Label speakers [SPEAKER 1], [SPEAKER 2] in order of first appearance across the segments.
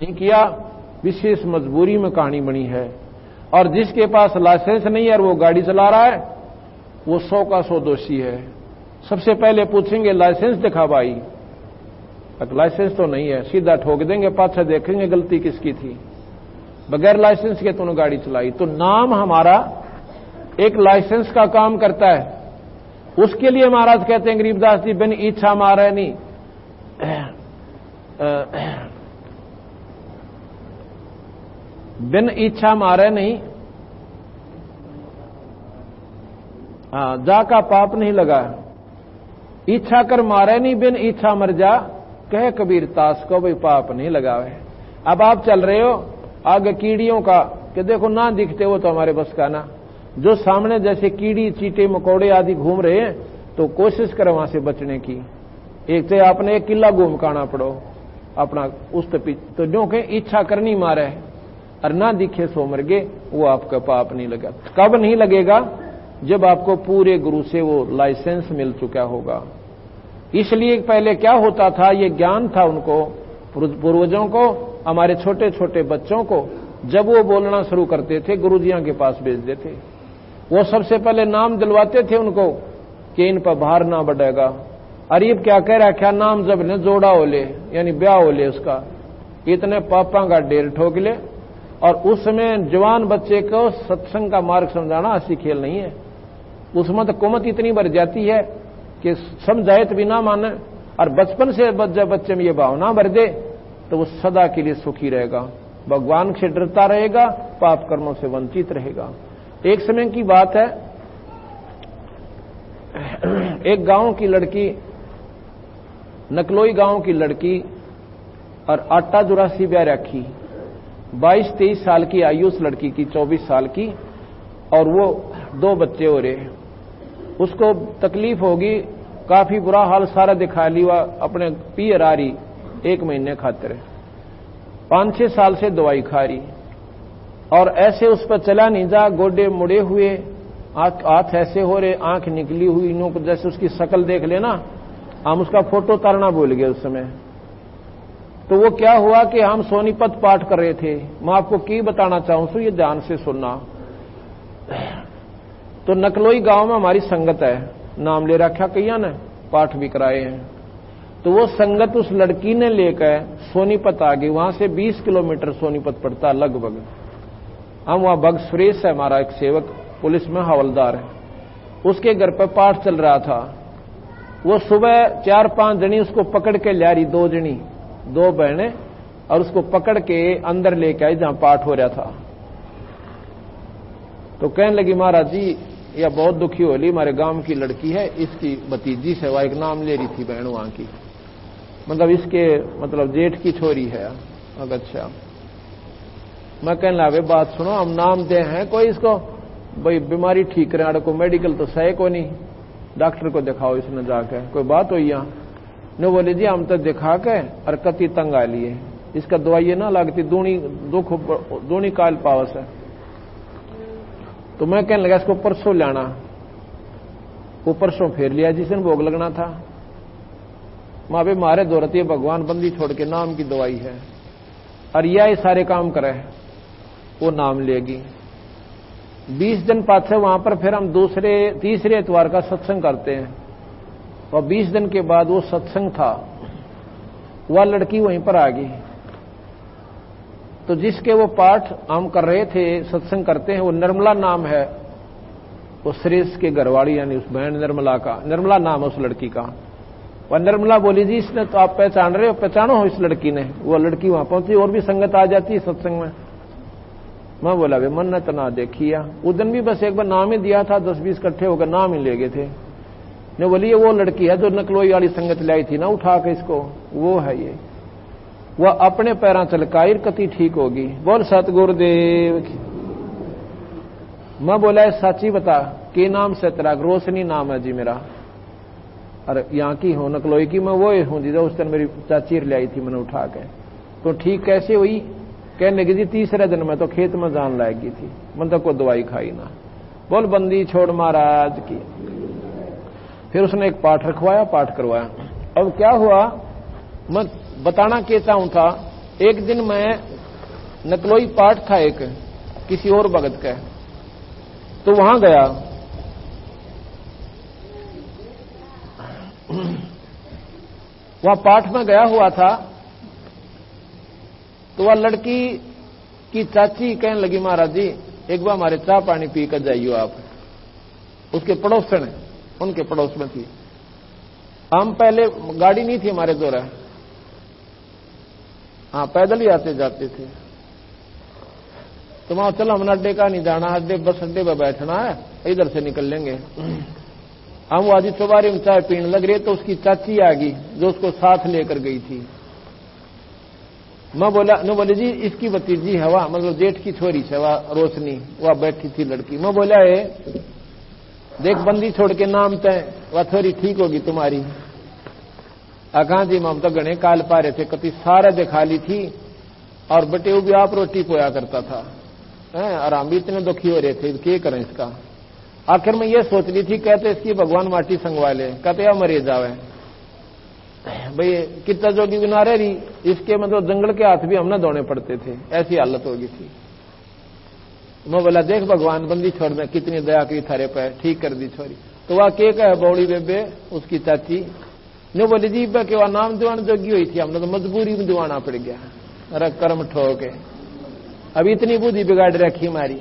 [SPEAKER 1] नहीं किया, विशेष मजबूरी में कहानी बनी है। और जिसके पास लाइसेंस नहीं है और वो गाड़ी चला रहा है, वो 100 का 100 दोषी है। सबसे पहले पूछेंगे लाइसेंस दिखा भाई, लाइसेंस तो नहीं है, सीधा ठोक देंगे, पाछा देखेंगे गलती किसकी थी, बगैर लाइसेंस के तूने गाड़ी चलाई। तो नाम हमारा एक लाइसेंस का काम करता है। उसके लिए महाराज कहते हैं गरीबदास जी, बिन इच्छा मारे नहीं, बिन इच्छा मारे नहीं, जा का पाप नहीं लगा, इच्छा कर मारे नहीं, बिन इच्छा मर जा, कहे कबीर तास को भाई पाप नहीं लगावे। अब आप चल रहे हो आगे कीड़ियों का, कि देखो ना दिखते हो तो हमारे बस का ना, जो सामने जैसे कीड़ी चीटे मकोड़े आदि घूम रहे हैं, तो कोशिश करो वहां से बचने की। एक तो आपने एक किला घूम के आना पड़ो अपना उस तो जो के इच्छा करनी मारे और ना दिखे सो मर गए, वो आपका पाप नहीं लगा। कब नहीं लगेगा? जब आपको पूरे गुरु से वो लाइसेंस मिल चुका होगा। इसलिए पहले क्या होता था, ये ज्ञान था उनको, पूर्वजों को, हमारे छोटे छोटे बच्चों को, जब वो बोलना शुरू करते थे गुरुजियों के पास भेज देते, वो सबसे पहले नाम दिलवाते थे उनको कि इन पर भार ना बढ़ेगा। अरे क्या कह रहा, क्या नाम जब ने जोड़ा हो ले, यानी ब्याह हो ले उसका, इतने पापा का ढेर ठोक ले। और उसमें जवान बच्चे को सत्संग का मार्ग समझाना ऐसी खेल नहीं है। उसमें तो कुमत इतनी बढ़ जाती है कि समझाए तो भी ना माने, और बचपन से जब बच्चे में ये भावना भर दे तो वो सदा के लिए सुखी रहेगा, भगवान से डरता रहेगा, पाप कर्मों से वंचित रहेगा। एक समय की बात है, एक गांव की लड़की, नकलोई गांव की लड़की, और आटा जुरासी ब्याह रखी, 22-23 साल की आयु उस लड़की की, 24 साल की, और वो 2 बच्चे हो रहे। उसको तकलीफ होगी, काफी बुरा हाल सारा दिखा लिया, अपने पियर आ रही 1 महीने खातिर, 5-6 साल से दवाई खा रही, और ऐसे उस पर चला नहीं जा, गोडे मुड़े हुए, हाथ ऐसे हो रहे, आंख निकली हुई, नो जैसे उसकी शक्ल देख लेना, हम उसका फोटो उतारना भूल गए उस समय। तो वो क्या हुआ कि हम सोनीपत पाठ कर रहे थे, मैं आपको की बताना चाहूं सो, ये ध्यान से सुनना। तो नकलोई गांव में हमारी संगत है, नाम ले रखा कईया ने, पाठ भी कराए हैं। तो वो संगत उस लड़की ने लेकर सोनीपत आ गई, वहां से 20 किलोमीटर सोनीपत पड़ता लगभग। हम वहां भग सुरेश है हमारा एक सेवक, पुलिस में हवलदार है, उसके घर पर पाठ चल रहा था। वो सुबह 4-5 जनी उसको पकड़ के ला रही, 2 जनी, 2 बहनें, और उसको पकड़ के अंदर लेके आई जहां पाठ हो रहा था। तो कहने लगी, महाराज जी यह बहुत दुखी हो ली, हमारे गांव की लड़की है, इसकी भतीजी से वह एक नाम ले रही थी बहन वहां की, मतलब इसके मतलब जेठ की छोरी है। अगर अच्छा, मैं कहने लगा बात सुनो, हम नाम दे हैं कोई इसको, भाई बीमारी ठीक करे को, मेडिकल तो सही को नहीं, डॉक्टर को दिखाओ इसने जाके, कोई बात हो यहाँ ने। बोले जी हम तो दिखा के और कति तंग आ लिए, इसका दवाई ना लगती, दूनी काल पावस है। तो मैं कहने लगा इसको परसों लाना, वो परसों फेर लिया जिस दिन भोग लगना था। माँ भी मारे दौरती है, भगवान बंदी छोड़ के नाम की दवाई है, और यह सारे काम करे, वो नाम लेगी। 20 दिन पाछे वहां पर फिर हम तीसरे इतवार का सत्संग करते हैं, और 20 दिन के बाद वो सत्संग था, वह लड़की वहीं पर आ गई। तो जिसके वो पाठ हम कर रहे थे, सत्संग करते हैं, वो निर्मला नाम है, वो सुरेश के घरवाली यानी उस बहन निर्मला का, निर्मला नाम है उस लड़की का। वह निर्मला बोली जी इसने तो आप पहचान रहे हो, पहचानो हो इस लड़की ने। वो लड़की वहां पहुंची, और भी संगत आ जाती है सत्संग में। मैं बोला वे मन्नत ना देखिया, उस दिन भी बस एक बार नाम ही दिया था, 10-20 इकट्ठे होकर नाम ही ले गए थे। ने बोली वो लड़की है जो नकलोई वाली संगत लाई थी ना उठा के इसको, वो है ये, वह अपने पैरों चलकाई कति ठीक होगी। बोल सतगुरुदेव की। मैं बोला साची बता के नाम से तेरा? रोशनी नाम है जी मेरा, अरे यहाँ की हो नकलोई की, मैं वो हूँ जी, उस दिन मेरी चाची लाई थी मैंने उठा के। तो ठीक कैसे हुई? कहने लगी जी 3रे दिन में तो खेत में जान लाएगी थी, मन तो कोई दवाई खाई ना। बोल बंदी छोड़ महाराज की। फिर उसने एक पाठ रखवाया, पाठ करवाया। अब क्या हुआ मैं बताना कहता हूं था एक दिन मैं नकलोई पाठ था एक किसी और भगत का, तो वहां गया। वहां पाठ में गया हुआ था, तो वह लड़की की चाची कहने लगी, महाराज जी एक बार हमारे चाय पानी पी कर जाइयो आप। उसके पड़ोसन, उनके पड़ोस में थी। हम पहले गाड़ी नहीं थी हमारे द्वारा, हाँ पैदल ही आते जाते थे। तो वहां चलो हमने अड्डे का नहीं जाना, अड्डे बस अड्डे पर बैठना है, इधर से निकल लेंगे। हम वो आज चौबारे में चाय पीने लग रहे, तो उसकी चाची आ गई जो उसको साथ लेकर गई थी। मैं बोला, न बोले जी इसकी भतीजी हवा, मतलब जेठ की छोरी से हवा रोशनी, वह बैठी थी लड़की। मैं बोला देख बंदी छोड़ के नाम तय, वह थोड़ी ठीक होगी तुम्हारी। कहा जी हम तो गणे काल पा रहे थे, कति सारा दिखा ली थी, और बटे भी आप रोटी पोया करता था, और हम भी इतने दुखी हो रहे थे, क्या करें इसका। आखिर में ये सोच ली थी, कहते इसकी भगवान माटी संगवा ले, कहते या मरे जावे भाई, कितना जोगी बिना रही, इसके मतलब जंगल के हाथ भी हम ना धोने पड़ते थे, ऐसी हालत होगी थी। मैं बोला देख भगवान बंदी छोड़ दे, कितनी दया की थारे पे, ठीक कर दी छोरी। तो वह के कहे बौड़ी बेबे उसकी चाची ने बोली जी के वह नाम दिवान जोगी हुई थी, हमने तो मजबूरी में दिवाना पड़ गया, अरे कर्म ठोके। अभी इतनी बुद्धि बिगाड़ रखी हमारी,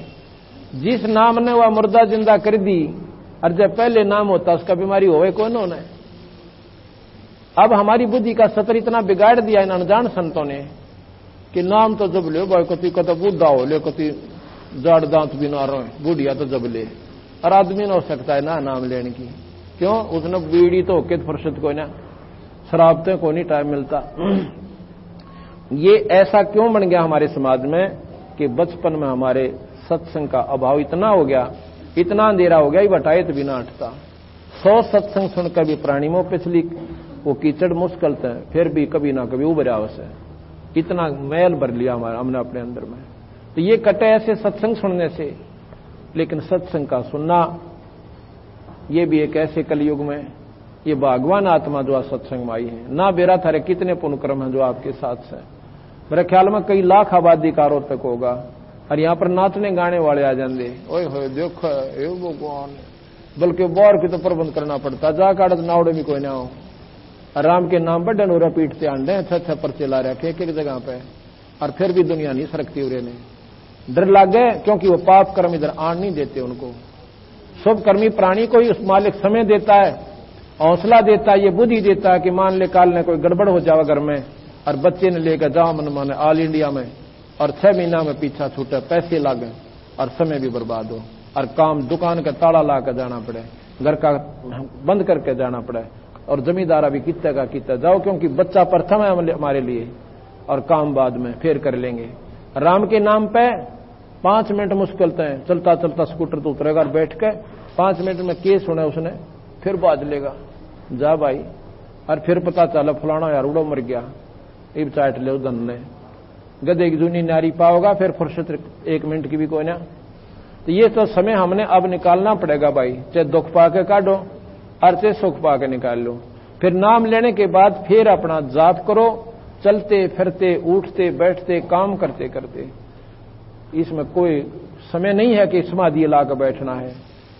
[SPEAKER 1] जिस नाम ने वह मुर्दा जिंदा कर दी, और जब पहले नाम होता उसका बीमारी होवे कौन होना है। अब हमारी बुद्धि का सतर इतना बिगाड़ दिया इन अनजान संतों ने कि नाम तो जब ले भाई, कति का तो बूढ़ा हो ले, कति जाड़ दांत भी ना रहे, बूढ़िया तो जब ले, और आदमी ना हो सकता है ना नाम लेने की, क्यों उसने बीड़ी तो होके फुर्सत को ना, शराब तो को नहीं टाइम मिलता। ये ऐसा क्यों बन गया हमारे समाज में कि बचपन में हमारे सत्संग का अभाव इतना हो गया, इतना अंधेरा हो गया, ये बटाए तो बिना हटता। 100 सत्संग सुनकर भी प्राणी मोह पिछली वो कीचड़ मुश्किल है, फिर भी कभी ना कभी उभर आवस है, इतना मैल भर लिया हमारा हमने अपने अंदर में। तो ये कटे ऐसे सत्संग सुनने से, लेकिन सत्संग का सुनना ये भी एक ऐसे कलयुग में, ये भगवान आत्मा जो सत्संग में आई है ना, बेरा थारे कितने पुण्य कर्म है जो आपके साथ है। मेरे ख्याल में कई लाख आबादी का आरोप तक होगा, और यहां पर नाचने गाने वाले आ जाते, ओए हो देखो भगवान, बल्कि बार की तो प्रबंध करना पड़ता, जा काट नावड़े भी कोई ना हो, राम के नाम पर डनोरा पीटते आंडे, अच्छा पर्चे ला रखे एक एक जगह पे, और फिर भी दुनिया नहीं सरकती उरे ने, डर लग गए, क्योंकि वो पाप कर्म इधर आन नहीं देते उनको। शुभ कर्मी प्राणी को ही उस मालिक समय देता है, हौसला देता है, ये बुद्धि देता है कि मान ले काल ने कोई गड़बड़ हो जावा घर में, और बच्चे ने लेकर जाओ मन माने ऑल इंडिया में, और 6 महीना में पीछा छूटे, पैसे लागे और समय भी बर्बाद हो, और काम दुकान का ताला ला कर जाना पड़े, घर का बंद करके जाना पड़े, और जमींदारा भी कितने का कितना जाओ, क्योंकि बच्चा प्रथम है हमारे लिए, और काम बाद में फिर कर लेंगे। राम के नाम पे 5 मिनट मुश्किल है, चलता चलता स्कूटर तो उतरेगा, बैठ के 5 मिनट में केस सुना उसने, फिर बाज लेगा जा भाई, और फिर पता चला फलाना यार उड़ो मर गया, इब चाट ले धन ने, गधे की जूनी नारी पाओगा, फिर फुर्सत 1 मिनट की भी कोई ना। तो ये तो समय हमने अब निकालना पड़ेगा भाई, चाहे दुख पाके काटो और चाहे सुख पाके निकाल लो। फिर नाम लेने के बाद फिर अपना जाप करो, चलते फिरते उठते बैठते काम करते करते, इसमें कोई समय नहीं है कि समाधि लाकर बैठना है।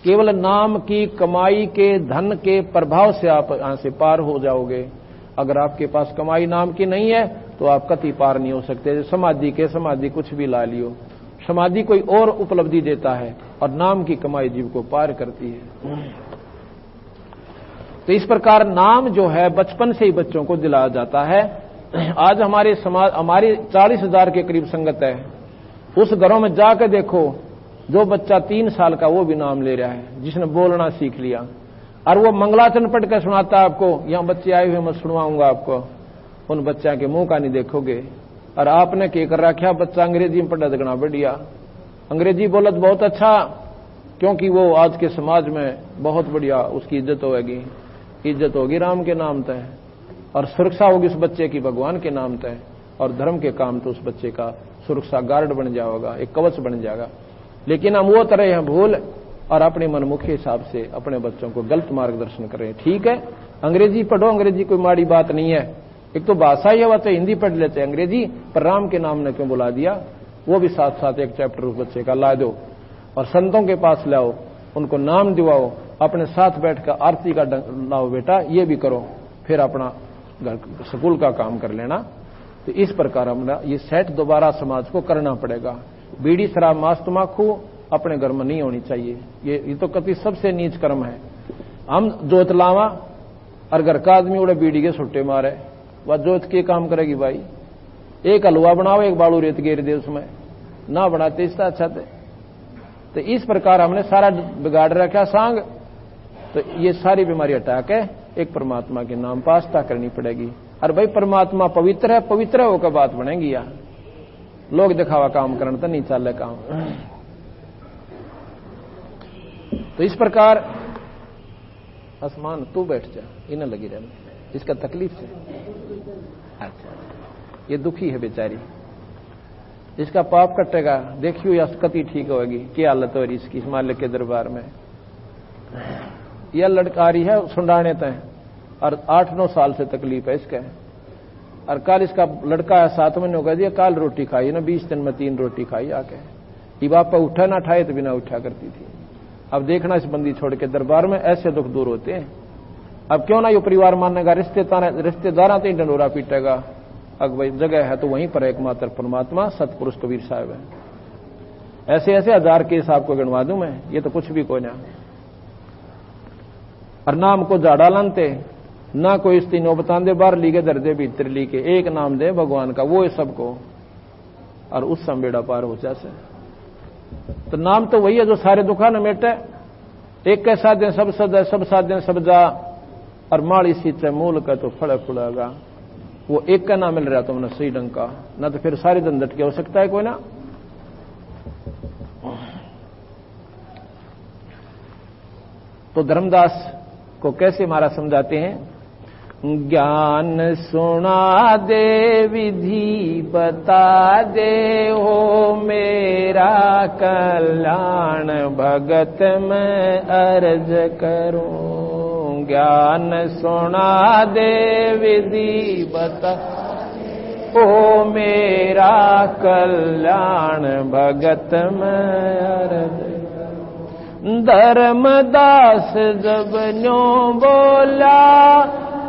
[SPEAKER 1] केवल नाम की कमाई के धन के प्रभाव से आप यहां से पार हो जाओगे। अगर आपके पास कमाई नाम की नहीं है तो आप कति पार नहीं हो सकते। समाधि कुछ भी ला लियो, समाधि कोई और उपलब्धि देता है, और नाम की कमाई जीव को पार करती है। तो इस प्रकार नाम जो है बचपन से ही बच्चों को दिलाया जाता है। आज हमारे समाज, हमारी 40,000 के करीब संगत है, उस घरों में जाकर देखो, जो बच्चा 3 साल का वो भी नाम ले रहा है, जिसने बोलना सीख लिया, और वो मंगलाचरण पढ़ कर सुनाता है आपको, यहां बच्चे आए हुए मैं सुनवाऊंगा आपको, उन बच्चा के मुंह का नहीं देखोगे। और आपने क्या कर रखा, बच्चा अंग्रेजी में पढ़ा दगना बढ़िया, अंग्रेजी बोलत बहुत अच्छा, क्योंकि वो आज के समाज में बहुत बढ़िया उसकी इज्जत होगी, इज्जत होगी राम के नाम तय, और सुरक्षा होगी उस बच्चे की भगवान के नाम तय, और धर्म के काम तो उस बच्चे का सुरक्षा गार्ड बन जाएगा, एक कवच बन जाएगा। लेकिन हम वो तरह हैं भूल, और अपने मनमुखी हिसाब से अपने बच्चों को गलत मार्गदर्शन करें। ठीक है, अंग्रेजी पढ़ो, अंग्रेजी कोई माड़ी बात नहीं है, एक तो भाषा ही है, वह तो हिंदी पढ़ लेते अंग्रेजी, पर राम के नाम ने क्यों बुला दिया, वो भी साथ साथ एक चैप्टर उस बच्चे का ला दो और संतों के पास लाओ, उनको नाम दिवाओ, अपने साथ बैठकर आरती का लाओ बेटा, ये भी करो, फिर अपना घर स्कूल का काम कर लेना। तो इस प्रकार हमारा ये सेट दोबारा समाज को करना पड़ेगा। बीड़ी शराब मांस तम्बाकू अपने घर में नहीं होनी चाहिए, ये तो कति सबसे नीच कर्म है। हम जोत लावा और घर का आदमी उड़े बीड़ी के छुट्टे मारे, वह जोत के काम करेगी भाई। एक हलवा बनाओ, एक बालू रेत गेर दे उसमें, ना बनाते इसका अच्छा थे। तो इस प्रकार हमने सारा बिगाड़ रखा सांग। तो ये सारी बीमारी हटा के एक परमात्मा के नाम पर आस्था करनी पड़ेगी। और भाई परमात्मा पवित्र है, पवित्र है होकर बात बनेगी। यार लोग दिखावा काम करने तो नहीं चल काम। तो इस प्रकार आसमान तू बैठ जा, इन्हें लगी रहने, इसका तकलीफ से। अच्छा ये दुखी है बेचारी, इसका पाप कटेगा, देखियो या कति ठीक होगी, क्या हालत हो रही इसकी मालिक के दरबार में। यह लड़का आ रही है सुंडाने तय और 8-9 साल से तकलीफ है इसका। और कल इसका लड़का है 7 महीने हो गए दिया, कल रोटी खाई ना, 20 दिन में 3 रोटी खाई आके। ये बाप पर उठा ना ठाए तो बिना उठा करती थी। अब देखना इस बंदी छोड़ के दरबार में ऐसे दुख दूर होते हैं। अब क्यों ना ये परिवार मानेगा, रिश्तेदार तो डंडोरा पीटेगा। अब भाई जगह है तो वहीं पर एकमात्र परमात्मा सतपुरुष कबीर साहब है। ऐसे ऐसे 1000 केस आपको गिनवा दूं मैं, ये तो कुछ भी कोई ना। और नाम को जाड़ा लानते ना, कोई इस तीनों बतांदे बाहर लीके दर्दे भीतर लीके, एक नाम दे भगवान का, वो है सबको। और उस समय बेड़ा पार हो जासे। तो नाम तो वही है जो सारे दुखा न मेटे। एक के साधन सब सद, सब साधन सब जा, और माड़ी सींचे मूल का तो फल फुलागा। वो एक का नाम मिल रहा तो मैंने सही ढंग का, ना तो फिर सारी दंडट की हो सकता है कोई ना। तो धर्मदास को कैसे महाराज समझाते हैं, ज्ञान सुना दे विधि बता दे, हो मेरा कल्याण भगत मैं अर्ज करूं। ज्ञान सुना दे विधि बता, ओ मेरा कल्याण भगत मैं अर्ज। धर्मदास जब न्यों बोला,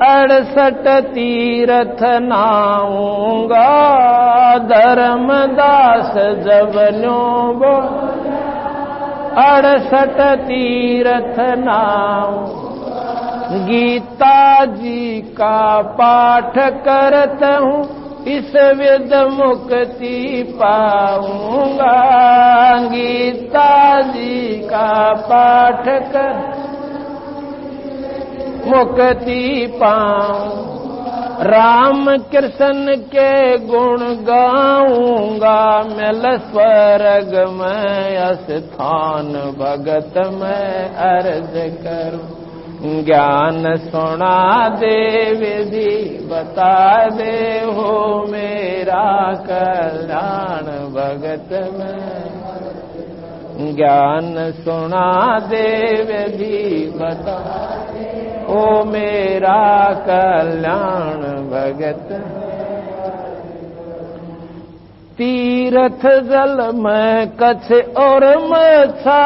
[SPEAKER 1] 68 तीर्थ नाऊंगा। धर्मदास जब न्यों बोला, 68 तीर्थ नाऊंगा। गीता जी का पाठ करता हूँ, इस विद मुक्ति पाऊंगा। गीता जी का पाठ कर मुक्ति पाऊं। राम कृष्ण के गुण गाऊंगा, मिल स्वर्ग में स्थान भगत में अर्ज करूं। ज्ञान सुना दे विधि बता दे, हो मेरा कल्याण भगत में। ज्ञान सुना दे विधि बता दे, ओ मेरा कल्याण भगत। तीर्थ जल में कच्छ और मछा,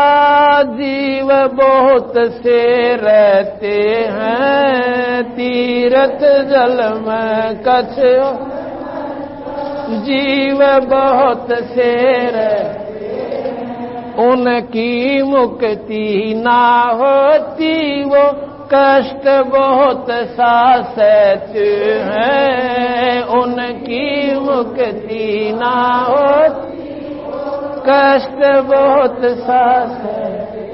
[SPEAKER 1] जीव बहुत से रहते हैं। तीर्थ जल में कच्छ जीव बहुत से रहते हैं। उनकी मुक्ति ना होती, वो कष्ट बहुत सा सहते हैं। उनकी मुक्ति ना होती, कष्ट बहुत सा सहते।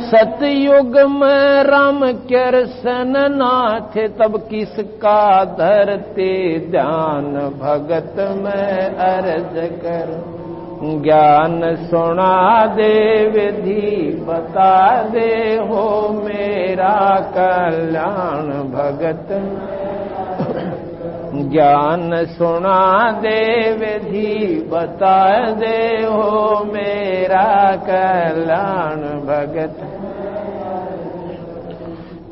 [SPEAKER 1] सतयुग में राम कृष्ण नाथ, तब किसका धरते ध्यान भगत में अर्ज कर। ज्ञान सुना दे विधि बता दे, हो मेरा कल्याण भगत। ज्ञान सुना दे विधि बता दे, हो मेरा कल्याण भगत।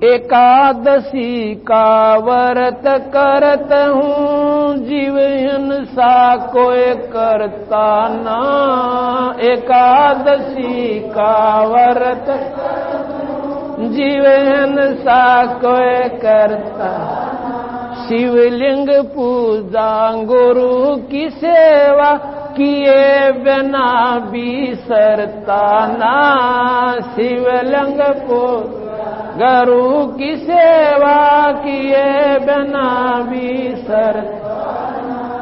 [SPEAKER 1] एकादशी का व्रत करत हूँ, जीव हिंसा कोई करता ना। एकादशी का व्रत जीव हिंसा कोई करता। शिवलिंग पूजा गुरु की सेवा किए बिना बिसरता ना। शिवलिंग पूजा गुरु की सेवा किए बिना बिसरता।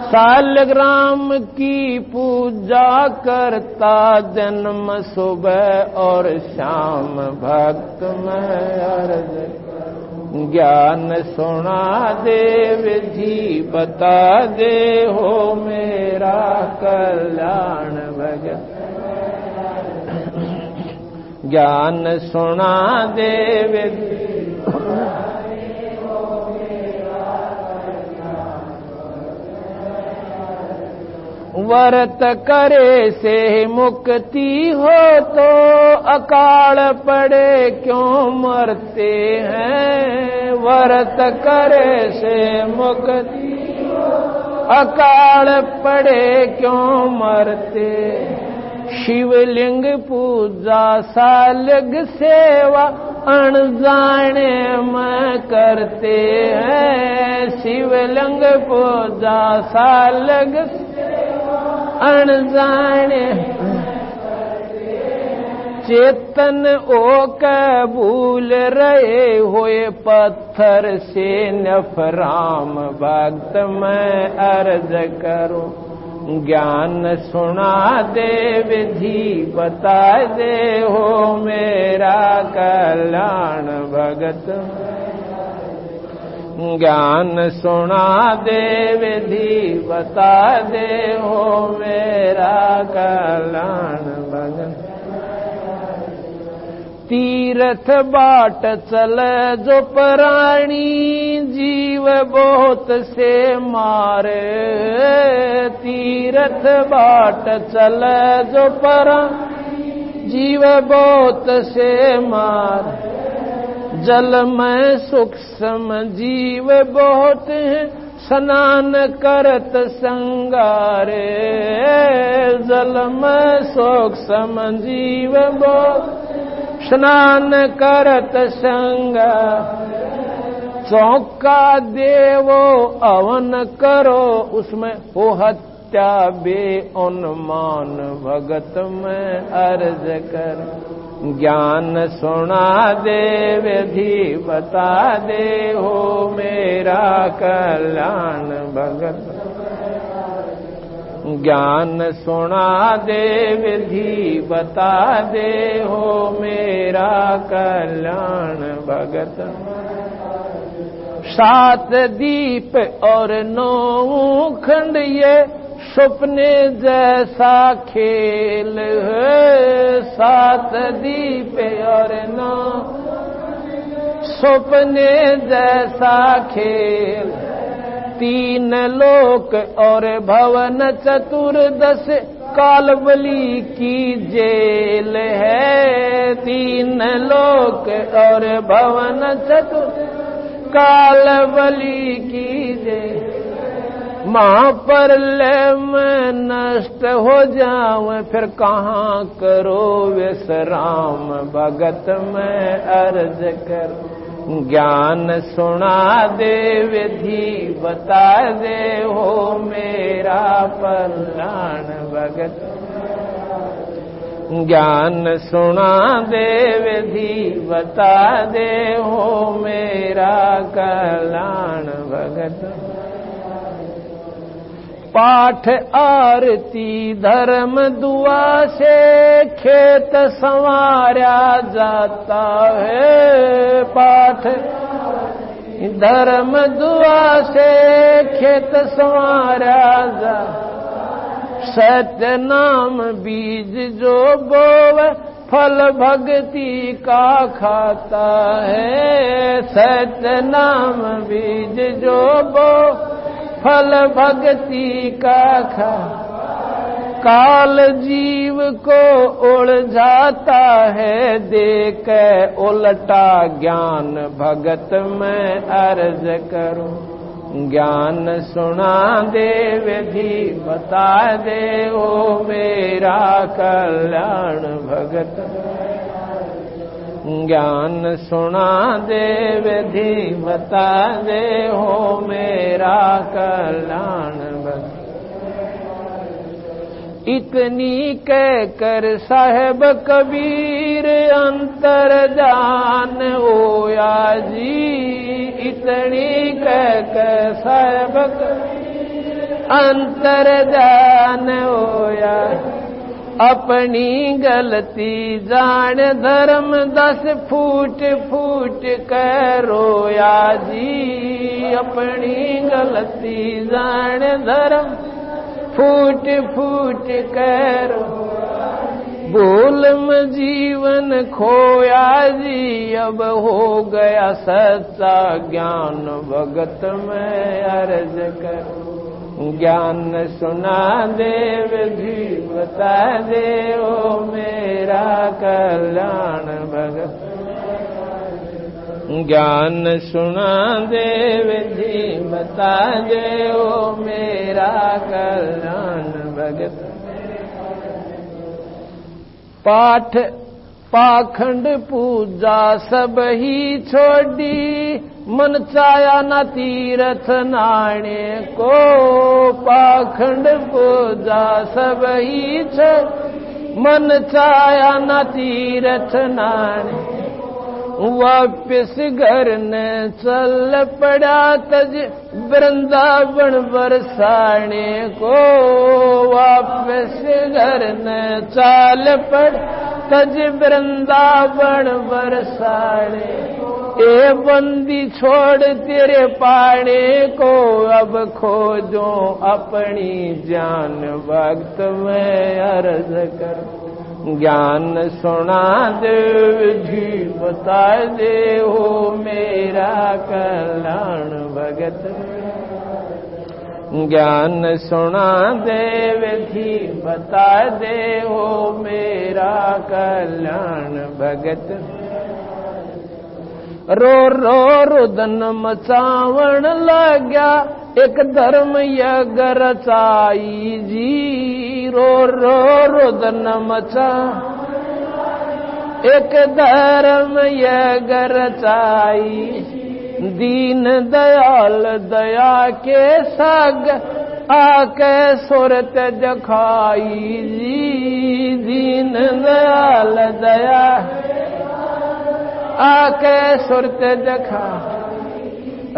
[SPEAKER 1] सालग्राम की पूजा करता, जन्म सुबह और शाम भक्त में अर्ज। ज्ञान सुना दे विधि बता दे, हो मेरा कल्याण भगत। ज्ञान सुना दे विधि व्रत करे से मुक्ति हो तो अकाल पड़े क्यों मरते हैं। व्रत करे से मुक्ति अकाल पड़े क्यों मरते। शिवलिंग पूजा सालग सेवा अनजाने में करते हैं। शिवलिंग पूजा सालग अनजाने चेतन ओ कबूल रहे हुए पत्थर से नफराम भक्त मैं अर्ज करूं। ज्ञान सुना दे विधि बता दे, हो मेरा कल्याण भगत। ज्ञान सुना दे विधि बता दे, हो मेरा कल्याण भगत। तीर्थ बाट चल जो प्राणी, जीव बहुत से मारे। तीर्थ बाट चल जो प्राणी, जीव बहुत से मारे। जल में सूक्ष्म जीव बहुत हैं, स्नान करत संगारे। जल में सूक्ष्म जीव बहुत स्नान करत संगार। चौका देवो अवन करो, उसमें हो हत्या बे उन्मान भगत में अर्ज कर। ज्ञान सुना दे विधि बता दे, हो मेरा कल्याण भगत। ज्ञान सुना दे विधि बता दे, हो मेरा कल्याण भगत। 7 दीप और 9 खंड ये सपने जैसा खेल है। 7 दीप और 9 सपने जैसा खेल। 3 लोक और भवन 14 कालबली की जेल है। 3 लोक और भवन 14 कालबली की जेल। महाप्रलय में नष्ट हो जाऊं, फिर कहाँ करो विश्राम भगत में अर्ज कर। ज्ञान सुना दे विधि बता दे, हो मेरा कल्याण भगत। ज्ञान सुना दे विधि बता दे, हो मेरा कल्याण भगत। पाठ आरती धर्म दुआ से खेत संवारा जाता है। पाठ धर्म दुआ से खेत संवारा जाता। सत्य नाम बीज जो बोवे फल भक्ति का खाता है। सत्य नाम बीज जो बोवे फल भक्ति का खा। काल जीव को उलझाता है, देख उल्टा ज्ञान भगत मैं अर्ज करूं। ज्ञान सुना दे विधि बता दे, ओ मेरा कल्याण भगत। ज्ञान सुना दे विधि बता दे, हो मेरा कल्याण भगत। इतनी कह कर साहेब कबीर अंतर जान होया जी। इतनी कह कर साहेब अंतर जान होया। अपनी गलती जान धर्म 10 फूट फूट कर रोया जी। अपनी गलती जान धर्म फूट फूट कर भूल में जीवन खोया जी। अब हो गया सच्चा ज्ञान भगत मैं अर्ज कर। ज्ञान सुना दे विधि बता दे, ओ मेरा कल्याण भगत। ज्ञान सुना दे विधि बता दे, ओ मेरा कल्याण भगत। पाठ पाखंड पूजा सब ही छोड़ी, मन चाया न तीर्थ नाणे को। पाखंड पूजा सब ही छोड़ी, मन चाया न तीर्थ नाणे। वापिस घर न चल पड़ा तज वृंदावन बरसाने को। वापिस घर न चल पड़ा तज वृंदावन बरसाने। ए बंदी छोड़ तेरे पाने को, अब खोजो अपनी जान भक्त मैं अर्ज कर। ज्ञान सुना दे विधि बता दे, हो मेरा कल्याण भगत। ज्ञान सुना दे विधि बता दे, हो मेरा कल्याण भगत। रो रो रुदन मचावण लग्या, एक धर्म यज्ञ रचाई जी। रो रो रुदन मचा एक धर्म यज्ञ रचाई। दीन दयाल दया के साग आके सुरत जखाई जी। दीन दयाल दया आके सुरत जखा।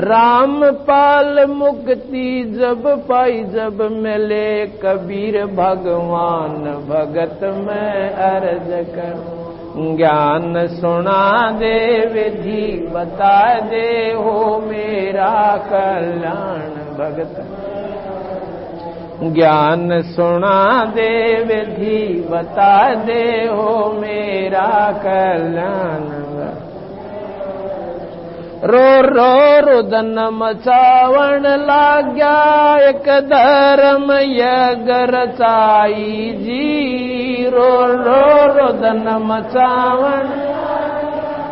[SPEAKER 1] राम पाल मुक्ति जब पाई, जब मिले कबीर भगवान भगत मैं अर्ज कर। ज्ञान सुना दे विधि बता दे, हो मेरा कल्याण भगत। ज्ञान सुना दे विधि बता दे, हो मेरा कल्याण भगत। रो रो रुदन मचावण लाग्या, एक धर्म यज्ञ रचाई जी। रो रो रुदन मचावण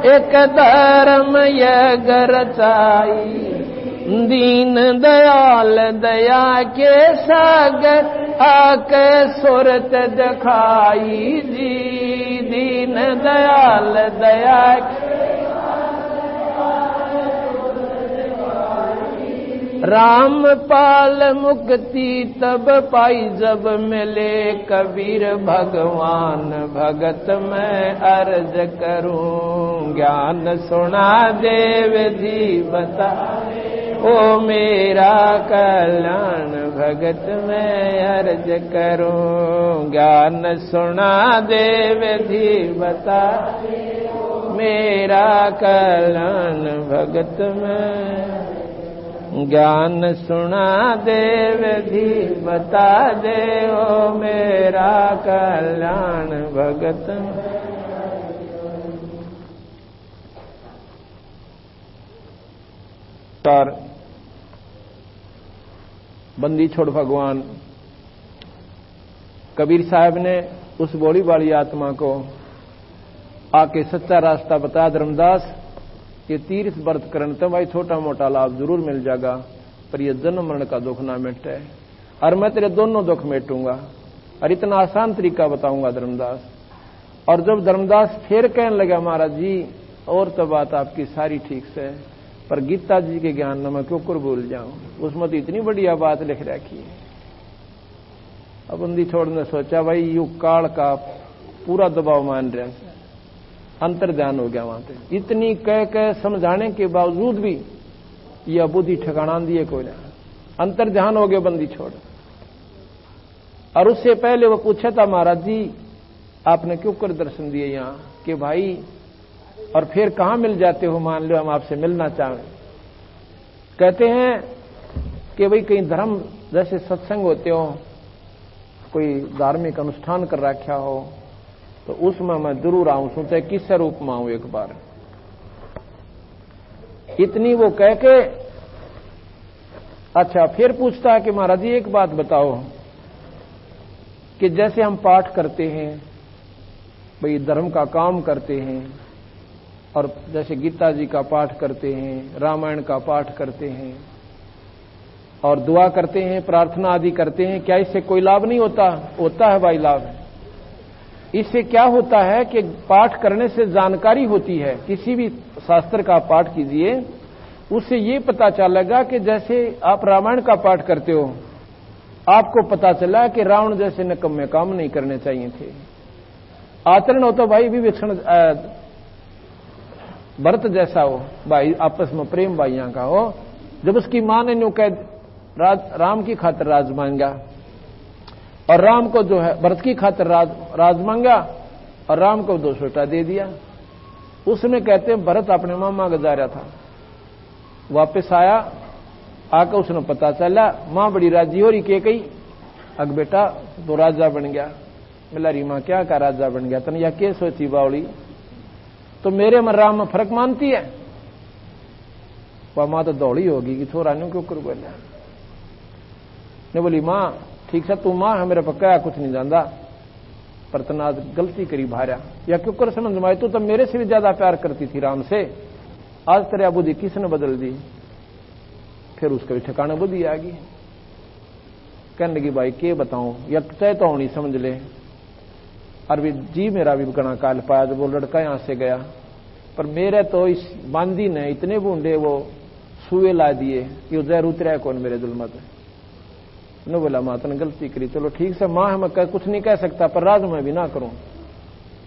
[SPEAKER 1] एक धर्म यज्ञ रचाई। दीन दयाल दया के सागर आके सुरत दिखाई जी। दीन दयाल दया राम पाल मुक्ति तब पाई, जब मिले कबीर भगवान भगत मैं अर्ज करूं। ज्ञान सुना दे विधि बता, ओ मेरा कल्याण भगत मैं अर्ज करूं। ज्ञान सुना दे विधि बता, मेरा कल्याण भगत में। ज्ञान सुना दे विधि बता दे, ओ मेरा कल्याण भगत। बंदी छोड़ भगवान कबीर साहब ने उस भोली वाली आत्मा को आके सच्चा रास्ता बताया, धर्मदास ये तीर्थ व्रत करने तो भाई छोटा मोटा लाभ जरूर मिल जाएगा, पर ये जन्म मरण का दुख ना मिटे, और मैं तेरे दोनों दुख मिटूंगा, और इतना आसान तरीका बताऊंगा धर्मदास। और जब धर्मदास फिर कहने लगा, महाराज जी और तो बात आपकी सारी ठीक से, पर गीता जी के ज्ञान न मैं क्यों कर भूल जाऊं, उसमें तो इतनी बढ़िया बात लिख रखी है। अब बंदी छोड़ ने सोचा भाई युग काल का पूरा दबाव मान रहे हैं, अंतर ध्यान हो गया वहां पे। इतनी कह समझाने के बावजूद भी यह बुद्धि ठिकाना दिए कोई ना, अंतर ध्यान हो गया बंदी छोड़। और उससे पहले वो पूछा था, महाराज जी आपने क्यों कर दर्शन दिए यहां कि भाई, और फिर कहां मिल जाते हो, मान लो हम आपसे मिलना चाहें। कहते हैं कि भाई कहीं धर्म जैसे सत्संग होते हो, कोई धार्मिक अनुष्ठान कर रखा हो, तो उसमें मैं जरूर आऊं, सोचे किस रूप में आऊं एक बार। इतनी वो कह के अच्छा फिर पूछता है कि महाराज जी एक बात बताओ कि जैसे हम पाठ करते हैं, भाई धर्म का काम करते हैं, और जैसे गीता जी का पाठ करते हैं, रामायण का पाठ करते हैं, और दुआ करते हैं, प्रार्थना आदि करते हैं, क्या इससे कोई लाभ नहीं होता? होता है भाई लाभ। इससे क्या होता है कि पाठ करने से जानकारी होती है। किसी भी शास्त्र का पाठ कीजिए, उससे ये पता चलेगा कि जैसे आप रामायण का पाठ करते हो, आपको पता चला कि रावण जैसे निकम्मे काम नहीं करने चाहिए थे। आचरण हो तो भाई विवेचन भरत जैसा हो, भाई आपस में प्रेम भाइयों का हो। जब उसकी मां ने न्यू कह राम की खातिर राज मांगा, और राम को जो है भरत की खातिर राज मांगा, और राम को 2 छोटा दे दिया। उसमें कहते हैं भरत अपने मामा का जा रहा था, वापस आया, आकर उसने पता चला, मां बड़ी राजी हो रही के कही, अग बेटा तो राजा बन गया। मिला री मां क्या का राजा बन गया, तन या के सोची बावली, तो मेरे में राम में फर्क मानती है? वह मां तो दौड़ी होगी कि छोरा ने क्यों कर बोला। ने बोली मां ठीक है तू मां है, मेरे पक्का कुछ नहीं जानता, पर तना गलती करी भार्या, या क्यों कर समझ में, तू तो मेरे से भी ज्यादा प्यार करती थी राम से, आज तेरा बुद्धि किसने बदल दी? फिर उसके भी ठिकाने बुद्धि आ गई। कहने लगी भाई के बताऊं, या चाहे तो नहीं समझ ले। और भी जी मेरा भी गणा काल पाया, जब वो लड़का यहां से गया, पर मेरे तो इस बांदी ने इतने बूंदे वो सुए ला दिए कि जहर उतरा कौन मेरे जुल्मत ने। बोला मां तने गलती करी, चलो ठीक से मां है, मैं कुछ नहीं कह सकता, पर राज मैं भी ना करूं।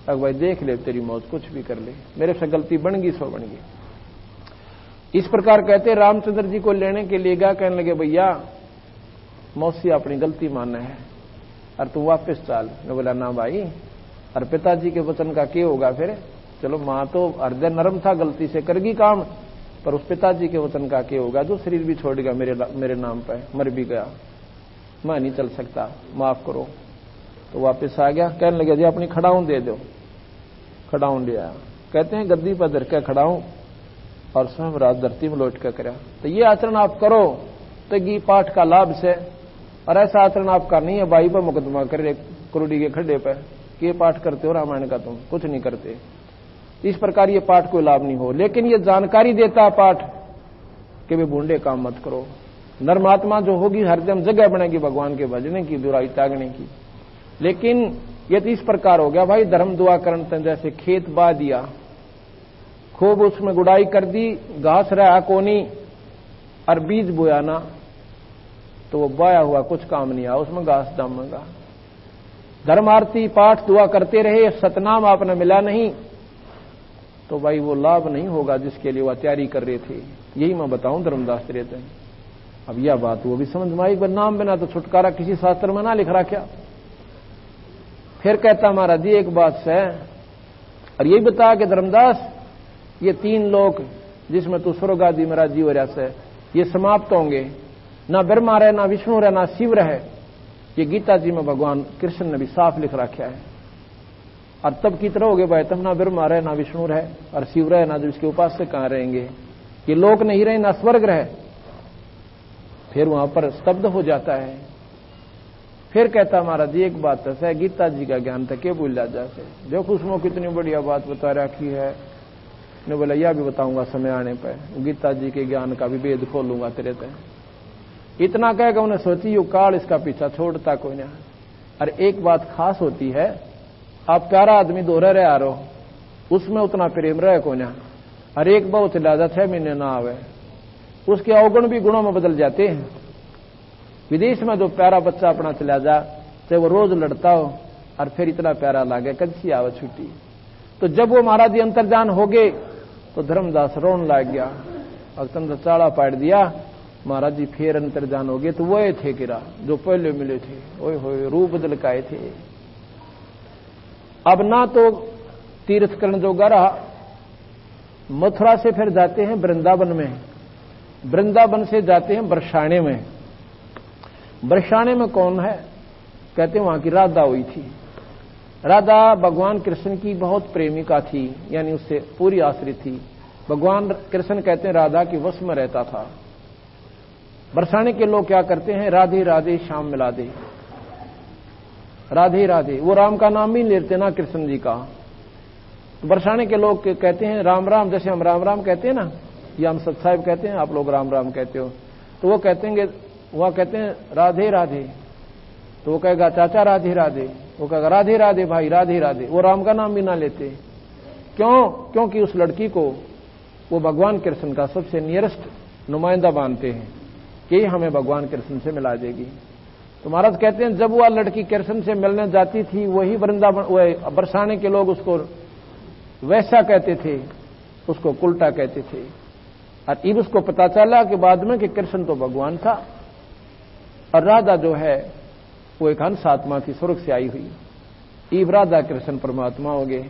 [SPEAKER 1] अब भाई देख ले तेरी मौत, कुछ भी कर ले, मेरे से गलती बन गई सो बन गई। इस प्रकार कहते रामचंद्र जी को लेने के लिए गया, कहने लगे भैया मौसी अपनी गलती मानना है और तू वापस चाल। ने बोला ना भाई, और पिताजी के वचन का क्या होगा फिर? चलो मां तो हृदय नरम था, गलती से करगी काम, पर उस पिताजी के वचन का क्या होगा? जो शरीर भी छोड़ गया मेरे नाम पे, मर भी गया, मैं नहीं चल सकता, माफ करो। तो वापस आ गया, कहने लगे जी अपनी खड़ाऊं दे दो। खड़ाऊं ले आया। कहते हैं गद्दी पर धर के खड़ाऊं और स्वयं रात धरती में लौट कर करा। तो ये आचरण आप करो तो गी पाठ का लाभ से, और ऐसा आचरण आपका नहीं है भाई पर मुकदमा करे कुरुडी के खड्डे पर कि ये पाठ करते हो रामायण का, तुम कुछ नहीं करते। इस प्रकार ये पाठ कोई लाभ नहीं हो। लेकिन ये जानकारी देता है पाठ कि वे बूंदे काम मत करो। नर्मात्मा जो होगी हरदम जगह बनेगी भगवान के भजने की, बुराई त्यागने की। लेकिन ये तो इस प्रकार हो गया भाई, धर्म दुआ करन जैसे खेत बा दिया, खूब उसमें गुड़ाई कर दी, घास रहा कोनी और बीज बोया ना, तो वो बोया हुआ कुछ काम नहीं आया, उसमें घास जमेगा। धर्म आरती पाठ दुआ करते रहे, सतनाम आपने मिला नहीं, तो भाई वो लाभ नहीं होगा जिसके लिए वह तैयारी कर रहे थे। यही मैं बताऊं धर्मदास रहते हैं। अब यह बात वो भी समझ में आई, नाम बिना तो छुटकारा किसी शास्त्र में ना लिख रहा क्या। फिर कहता महाराज जी एक बात से, और यही बता कि धर्मदास ये 3 लोक जिसमें तू स्वर्ग आदि में राजी हो रहा से, ये समाप्त होंगे, ना ब्रह्मा रहे, ना विष्णु रहे, ना शिव रहे। ये गीता जी में भगवान कृष्ण ने भी साफ लिख रखा है। और तब की तरह हो गए भाई, तब ना ब्रह्मा रहे, ना विष्णु रहे, और शिव रहे, ना जो इसके उपासक कहां रहेंगे, ये लोक नहीं रहे, ना स्वर्ग रहे। फिर वहां पर स्तब्ध हो जाता है। फिर कहता महाराज जी एक बात है, गीता जी का ज्ञान था क्या भूल जासे, देखो उसमें कितनी बढ़िया बात बता रखी है। ने बोला यह भी बताऊंगा समय आने पर, गीता जी के ज्ञान का भी भेद खोलूंगा तेरे ते। इतना कह के उन्हें सोची यू काल इसका पीछा छोड़ता कोई ना। और एक बात खास होती है, आप प्यारा आदमी दोहरे रहे आ रहे हो, उसमें उतना प्रेम रहे को ना। और एक बार चला जा 6 महीने ना आवे, उसके अवगुण भी गुणों में बदल जाते हैं। विदेश में जो प्यारा बच्चा अपना चला जा, चाहे वो रोज लड़ता हो और फिर इतना प्यारा लागे कच्ची आवे छुट्टी। तो जब वो महाराज जी अंतर्जान हो गए तो धर्मदास रोन लाग गया और चंद्र चाड़ा पाट दिया। महाराज जी फिर अंतर्जान हो गए तो वो थे किरा जो पहले मिले थे, ओए होए रूप बदल के आए थे। अब ना तो तीर्थ करण जोगा रहा, मथुरा से फिर जाते हैं वृंदावन में, वृंदावन से जाते हैं बरसाने में। बरसाने में कौन है, कहते हैं वहां की राधा हुई थी। राधा भगवान कृष्ण की बहुत प्रेमिका थी, यानी उससे पूरी आश्रित थी। भगवान कृष्ण कहते हैं राधा की वश में रहता था। बरसाने के लोग क्या करते हैं, राधे राधे श्याम मिला दे, राधे राधे, वो राम का नाम भी लेते ना कृष्ण जी का। तो बरसाने के लोग कहते हैं राम राम, जैसे हम राम राम कहते हैं ना, या हम सत साहिब कहते हैं, आप लोग राम राम कहते हो। तो वो कहते हैं, वह कहते हैं राधे राधे, तो वो कहेगा चाचा राधे राधे, वो कहेगा राधे राधे भाई राधे राधे। वो राम का नाम भी ना लेते। क्यों? क्योंकि उस लड़की को वो भगवान कृष्ण का सबसे नियरेस्ट नुमाइंदा मानते हैं कि हमें भगवान कृष्ण से मिला देगी। तो महाराज कहते हैं जब वह लड़की कृष्ण से मिलने जाती थी, वही वृंदावन बरसाने के लोग उसको वैसा कहते थे, उसको उल्टा कहते थे। और इब उसको पता चला कि बाद में कि कृष्ण तो भगवान था और राधा जो है वो एक हंस आत्मा थी, स्वर्ग से आई हुई। इब राधा कृष्ण परमात्मा हो गए।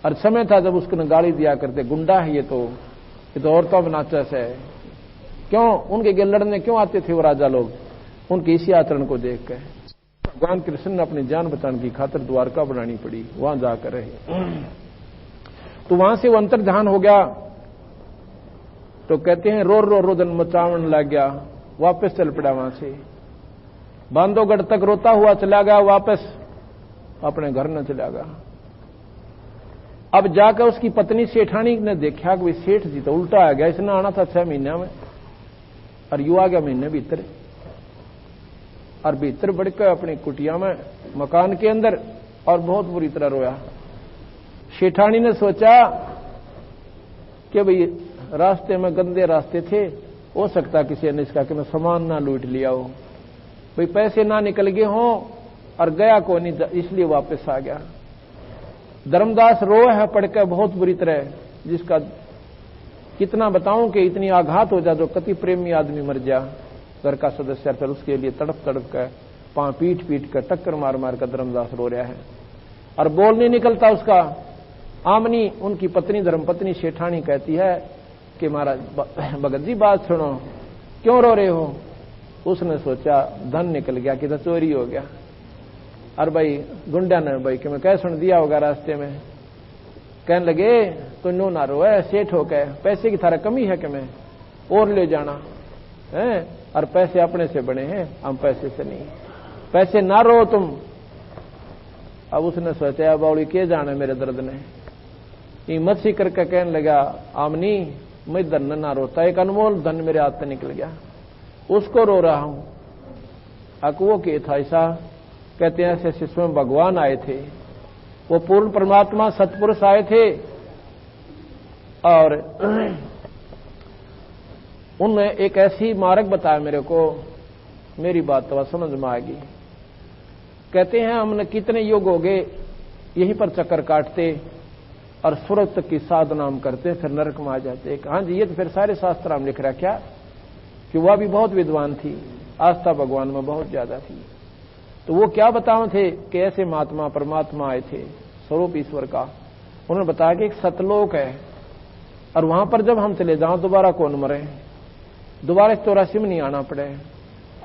[SPEAKER 1] और समय था जब उसको गाली दिया करते, गुंडा है ये तो औरतों में नाचस है। क्यों? उनके गे लड़ने क्यों आते थे वो राजा लोग? उनके इसी आचरण को देख कर भगवान कृष्ण ने अपनी जान बचाने की खातिर द्वारका बनानी पड़ी, वहां जाकर रहे। तो वहां से वो अंतर्ध्यान हो गया। तो कहते हैं रो रो रोदन मचावन लग गया, वापस चल पड़ा वहां से। बांधवगढ़ तक रोता हुआ चला गया, वापस अपने घर न चला गया। अब जाकर उसकी पत्नी सेठानी ने देखा कि सेठ जी तो उल्टा आ गया, इसने आना था 6 महीने में और यू आ गया महीने भीतर। और भीतर बढ़कर अपनी कुटिया में मकान के अंदर और बहुत बुरी तरह रोया। सेठानी ने सोचा कि भाई रास्ते में गंदे रास्ते थे, हो सकता किसी ने इसका कि मैं सामान ना लूट लिया हो, भाई पैसे ना निकल गए हों और गया को नहीं, इसलिए वापस आ गया। धर्मदास रो है पढ़कर बहुत बुरी तरह, जिसका कितना बताऊं कि इतनी आघात हो जा जो कति प्रेमी आदमी मर जा घर का सदस्य, फिर उसके लिए तड़प तड़प कर पांव पीट पीट कर टक्कर मार मार कर धर्मदास रो रहा है और बोल नहीं निकलता उसका। आमनी उनकी पत्नी धर्मपत्नी सेठानी कहती है कि महाराज भगत जी बात सुनो, क्यों रो रहे हो? उसने सोचा धन निकल गया कि तो चोरी हो गया। और भाई गुंडा ने भाई कि मैं कह सुन दिया होगा रास्ते में, कहने लगे तो नो ना रो है, सेठ हो गए, पैसे की थारा कमी है कि मैं और ले जाना है, और पैसे अपने से बने हैं, हम पैसे से नहीं, पैसे ना रो तुम। अब उसने सोचा बाउली के जाने मेरे दर्द ने, हिम्मत सी करके कहने लगा आमनी मैं धन ना रोता, एक अनमोल धन मेरे हाथ से निकल गया, उसको रो रहा हूं। अकवो के था ऐसा, कहते हैं ऐसे स्वयं भगवान आए थे, वो पूर्ण परमात्मा सतपुरुष आए थे और उनने एक ऐसी मार्ग बताया मेरे को, मेरी बात तो समझ में आ गई। कहते हैं हमने कितने युग हो गए यहीं पर चक्कर काटते और स्वर्ग तक की साधना हम करते, फिर नरक में आ जाते। हाँ जी, ये तो फिर सारे शास्त्र में लिख रहा क्या कि वह भी बहुत विद्वान थी, आस्था भगवान में बहुत ज्यादा थी। तो वो क्या बताओ थे कि ऐसे महात्मा परमात्मा आए थे, स्वरूप ईश्वर का। उन्होंने बताया कि एक सतलोक है और वहां पर जब हम चले जाओ दोबारा कौन मरे, दोबारा 84 में नहीं आना पड़े,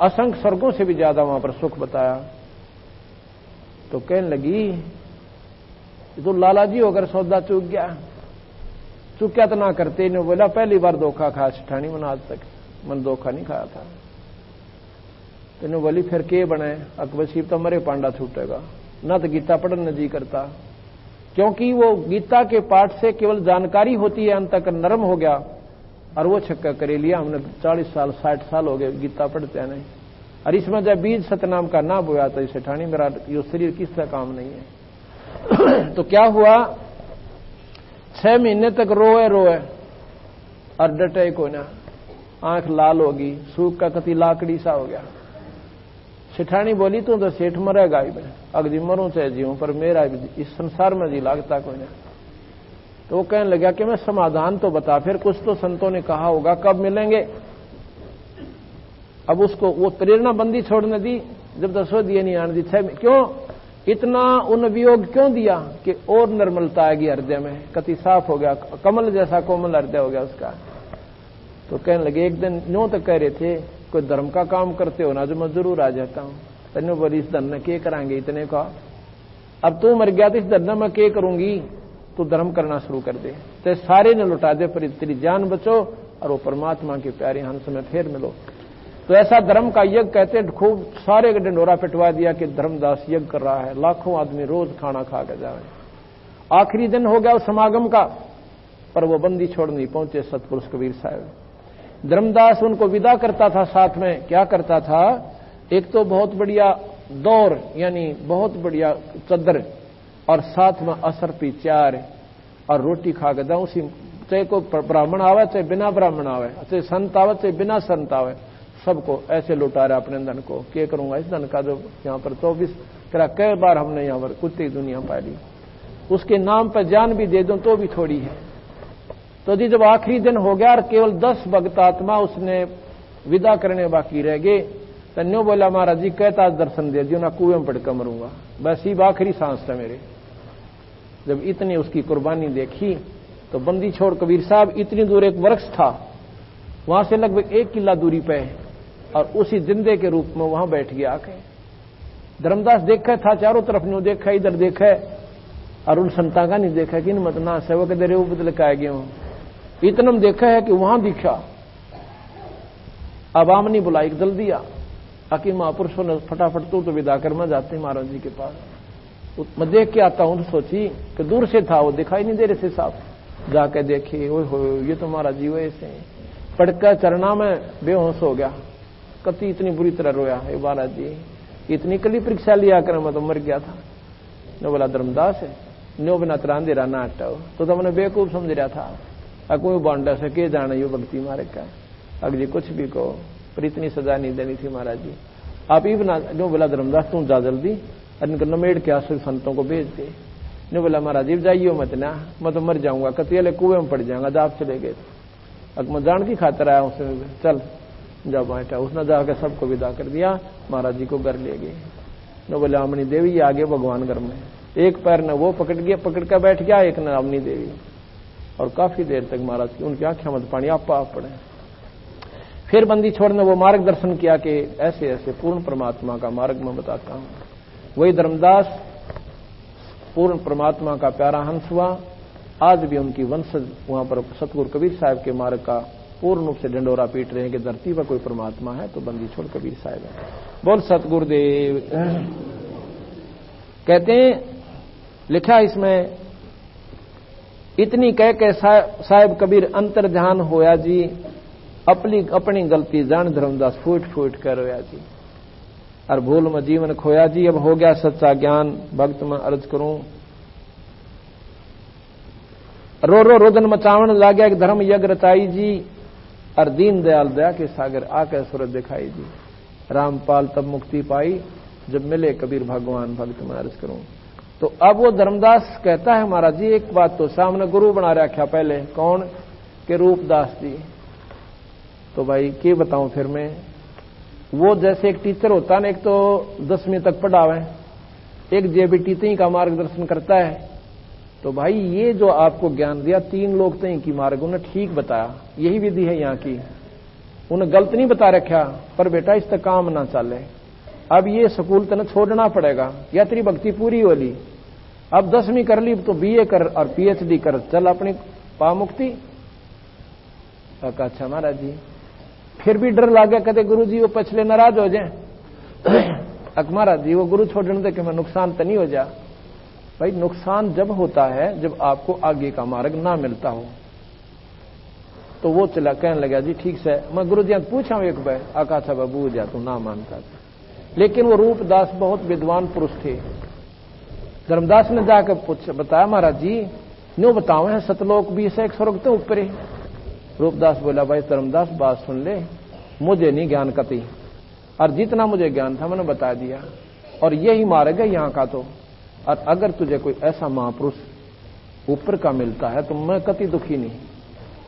[SPEAKER 1] असंख्य स्वर्गों से भी ज्यादा वहां पर सुख बताया। तो कहने लगी तो लाला जी होकर सौदा चूक गया, चूक्या तो ना करते। इन्होंने बोला पहली बार धोखा खाया सेठानी, मैंने आज तक मन धोखा नहीं खाया था। तेने बोली फिर के बने अकबशीब तो मरे पांडा छूटेगा ना, तो गीता पढ़ने जी करता, क्योंकि वो गीता के पाठ से केवल जानकारी होती है, अंतःकरण नरम हो गया और वो छक्का करे लिया। हमने 40 साल 60 साल हो गए गीता पढ़ते नहीं, और इसमें जब बीज सतनाम का ना बोया तो इसे ठानी मेरा यो शरीर किसका काम नहीं है। तो क्या हुआ, 6 महीने तक रोए रोए और डटे को ना, आंख लाल होगी, सूख का कति लाकड़ी सा हो गया। सेठानी बोली तू तो सेठ मरेगा ही, मैं अगजी मरूं चाहे जीऊं, पर मेरा इस संसार में जी लागता कोई ना। तो वो कहने लगा कि मैं समाधान तो बता, फिर कुछ तो संतों ने कहा होगा, कब मिलेंगे। अब उसको वो प्रेरणा बंदी छोड़ने दी, जब 10 दिए नहीं आने दी, 6 क्यों इतना उन वियोग क्यों दिया कि और निर्मलता आएगी हृदय में, कति साफ हो गया, कमल जैसा कोमल हृदय हो गया उसका। तो कहने लगे एक दिन न्यू तक कह रहे थे कोई धर्म का काम करते हो ना, जो मैं जरूर आ जाता हूं। तन्यू बोली इस धन में के कराएंगे इतने का, अब तू मर गया तो इस धन में के करूंगी, तू धर्म करना शुरू कर दे, तो सारे ने लुटा दे, पर तेरी जान बचो और वो परमात्मा के प्यारे हंस में फिर मिलो। तो ऐसा धर्म का यज्ञ कहते, खूब सारे डंडोरा पिटवा दिया कि धर्मदास यज्ञ कर रहा है, लाखों आदमी रोज खाना खा के जाए। आखिरी दिन हो गया उस समागम का, पर वो बंदी छोड़ नहीं पहुंचे सतपुरुष कबीर साहब। धर्मदास उनको विदा करता था, साथ में क्या करता था, एक तो बहुत बढ़िया दौर यानी बहुत बढ़िया चद्दर, और साथ में असर पी चार और रोटी खा के जाऊं, चाहे कोई ब्राह्मण आवे चाहे बिना ब्राह्मण आवे, चाहे संत आवे चाहे बिना संत आवे, सबको ऐसे लुटा रहा अपने धन को। क्या करूंगा इस धन का, जो यहाँ पर 24 करा कई बार हमने यहाँ पर कुत्ते दुनिया पाली, उसके नाम पर जान भी दे दूं तो भी थोड़ी है। तो जी जब आखिरी दिन हो गया और केवल 10 भक्त आत्मा उसने विदा करने बाकी रह गए, तो न्यू बोला महाराज जी कहता दर्शन दे दियो ना, कुएं में पड़कर मरूंगा, बस ये आखिरी सांस था मेरे। जब इतनी उसकी कुर्बानी देखी तो बंदी छोड़ कबीर साहब इतनी दूर एक वृक्ष था, वहां से लगभग 1 किला दूरी पे, और उसी जिंदे के रूप में वहां बैठ गया आके। धर्मदास देखा था चारों तरफ, न्यू देखा इधर देखा, और उन संता का नहीं देखा कि मत ना सेवक दे रे बदल के आ गए हूं, इतना देखा है कि वहां दिखा। अब आमनी बुलाई जल्दी आ, आकि महापुरुषों ने फटाफट तो विदा कर मैं जाते महाराज जी के पास। मैं देख के आता हूं तो सोची कि दूर से था, वो दिखाई नहीं दे रहे थे साहब, जाके देखे ओए हो ये तो महाराज जी वैसे पड़कर चरना में बेहोश हो गया, कति इतनी बुरी तरह रोया है महाराज जी, इतनी कली परीक्षा लिया कर मैं तो मर गया था। नो बोला धर्मदास है, नो बिना त्रान दे रहा ना हटाओ, तो मैंने बेवकूफ समझ रहा था, कोई बांडा से के जाना यो भक्ति मारे का, अग जी कुछ भी कहो, पर इतनी सजा नहीं देनी थी महाराज जी, आप ही बना। नो बोला धर्मदास तू जा जल्दी, और नमेड़ के आंसू संतों को भेज दे। नो बोला महाराज जी जाइयो मत ना, मैं तो मर जाऊंगा, कतियाले कुएं में पड़ जाऊंगा, जब आप चले गए। अब मैं जान की खातर आया उसने, चल जब बैठा, उसने जाकर सबको विदा कर दिया, महाराज जी को घर ले गए। नो बोले अमनी देवी आगे भगवान घर में, एक पैर ने वो पकड़ कर बैठ गया, एक ने अमनी देवी, और काफी देर तक महाराज की उनकी आंखें मत पानी आप पड़े। फिर बंदी छोड़ने वो मार्गदर्शन किया कि ऐसे ऐसे पूर्ण परमात्मा का मार्ग मैं बताता हूं। वही धर्मदास पूर्ण परमात्मा का प्यारा हंस हुआ, आज भी उनकी वंशज वहां पर सतगुरु कबीर साहब के मार्ग का पूर्ण रूप से डंडोरा पीट रहे हैं कि धरती पर कोई परमात्मा है तो बंदी छोड़ कबीर साहब है। बोल सतगुरुदेव। कहते हैं लिखा इसमें, इतनी कह के साहिब कबीर अंतर ध्यान होया जी, अपनी गलती जान धर्मदास फूट फूट कर रोया जी, और भूल में जीवन खोया जी, अब हो गया सच्चा ज्ञान भक्त में अर्ज करूं। रो रो रोदन मचावन लाग्या एक धर्म यज्ञ रचाई जी, और दीन दयाल दया के सागर आकर सूरत दिखाई जी, रामपाल तब मुक्ति पाई जब मिले कबीर भगवान भक्त में अर्ज करूं। तो अब वो धर्मदास कहता है महाराज जी एक बात तो सामने गुरु बना रखा पहले, कौन के रूपदास जी। तो भाई क्या बताऊं फिर मैं, वो जैसे एक टीचर होता ना, एक तो 10वीं तक पढ़ावे, एक जेबीटी तई का मार्गदर्शन करता है। तो भाई ये जो आपको ज्ञान दिया 3 लोग तई की मार्ग उन्हें ठीक बताया, यही विधि है यहाँ की, उन्हें गलत नहीं बता रखा, पर बेटा इस तक काम ना चले, अब ये स्कूल तने छोड़ना पड़ेगा, या तेरी भक्ति पूरी होली, अब 10वीं कर ली तो बीए कर और पीएचडी कर, चल अपनी पा मुक्ति। अच्छा महाराज जी, फिर भी डर लग गया, कहते गुरु जी वो पछले नाराज हो जाए, महाराज जी वो गुरु छोड़ने दे कि मैं नुकसान तो नहीं हो जा। भाई नुकसान जब होता है जब आपको आगे का मार्ग ना मिलता हो। तो वो चला कहने लगा जी ठीक से मैं गुरु जी पूछा हूं एक बार आका था बाबू जा तू ना मानता था। लेकिन वो रूपदास बहुत विद्वान पुरुष थे। धर्मदास ने जाकर बताया महाराज जी न्यू बताओ है सतलोक भी से एक स्वर्ग तो ऊपर है। रूपदास बोला भाई धर्मदास बात सुन ले, मुझे नहीं ज्ञान कती और जितना मुझे ज्ञान था मैंने बता दिया और यही मार्ग है यहां का। तो और अगर तुझे कोई ऐसा महापुरुष ऊपर का मिलता है तो मैं कति दुखी नहीं।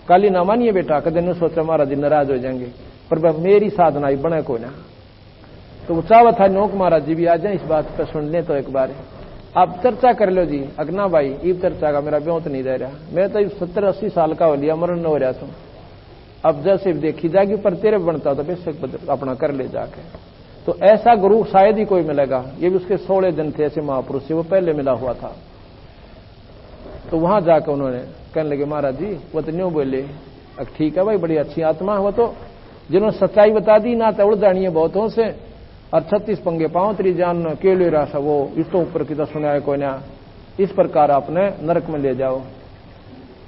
[SPEAKER 1] काली ना मानिए बेटा, कदे न सोचा महाराज जी नाराज हो जाएंगे, पर मेरी साधना ही बने को ना। तो वो चावा था नोक महाराज जी भी आ जाए इस बात पर सुन ले तो एक बार आप चर्चा कर लो जी। अगना भाई इब चर्चा का मेरा ब्यों तो नहीं दे रहा, मैं तो 70-80 साल का हो लिया मरण हो रहा था। अब जैसे देखी जाएगी पर तेरे बनता तो बेशक अपना कर ले जाके। तो ऐसा गुरु शायद ही कोई मिलेगा। ये भी उसके 16 दिन थे ऐसे महापुरुष से वो पहले मिला हुआ था। तो वहां जाकर उन्होंने कहने लगे महाराज जी वो तो न्यू बोले ठीक है भाई बड़ी अच्छी आत्मा वो तो जिन्होंने सच्चाई बता दी ना तो उड़ जानी है बहुतों से और 36 पंगे पांव तेरी जान केले राशा वो इस तो ऊपर की तो सुनाया कोई ना। इस प्रकार आपने नरक में ले जाओ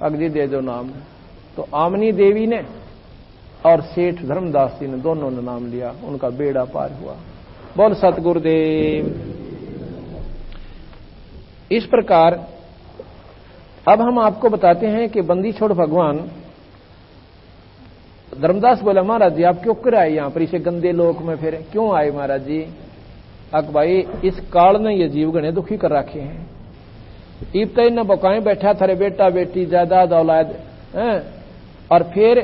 [SPEAKER 1] अग्नि दे दो नाम। तो आमनी देवी ने और सेठ धर्मदास जी ने दोनों ने नाम लिया, उनका बेड़ा पार हुआ। बोल सतगुरुदेव। इस प्रकार अब हम आपको बताते हैं कि बंदी छोड़ भगवान। धर्मदास बोला महाराज जी आप क्यों कर आए यहां पर इसे गंदे लोक में, फिर क्यों आए महाराज जी? अक भाई इस काल ने ये जीव गणे दुखी कर रखे हैं। ईब तय न बकाए बैठा थारे बेटा बेटी जायदाद औलाद और फिर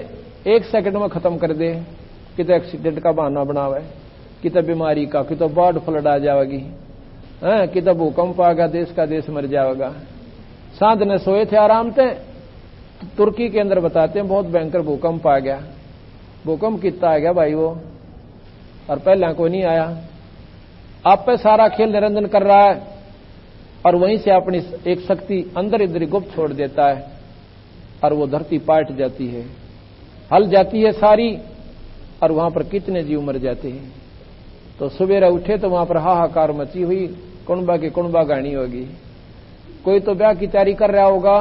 [SPEAKER 1] 1 सेकंड में खत्म कर दे। कितने एक्सीडेंट का बहाना बनावे, कितने बीमारी का, कितने बर्ड फ्लड आ जाएगी, कितने भूकंप आ गया देश का देश मर जाएगा। सांध ने सोए थे आराम से। तुर्की के अंदर बताते हैं बहुत भयंकर भूकंप आ गया। भूकंप कितना आ गया भाई वो, और पहले कोई नहीं आया। आप पे सारा खेल निरंजन कर रहा है और वहीं से अपनी एक शक्ति अंदर इधर गुप्त छोड़ देता है और वो धरती पाट जाती है, हल जाती है सारी और वहां पर कितने जीव मर जाते हैं। तो सवेरे उठे तो वहां पर हाहाकार मची हुई, कुणबा की कुणबा गानी होगी। कोई तो ब्याह की तैयारी कर रहा होगा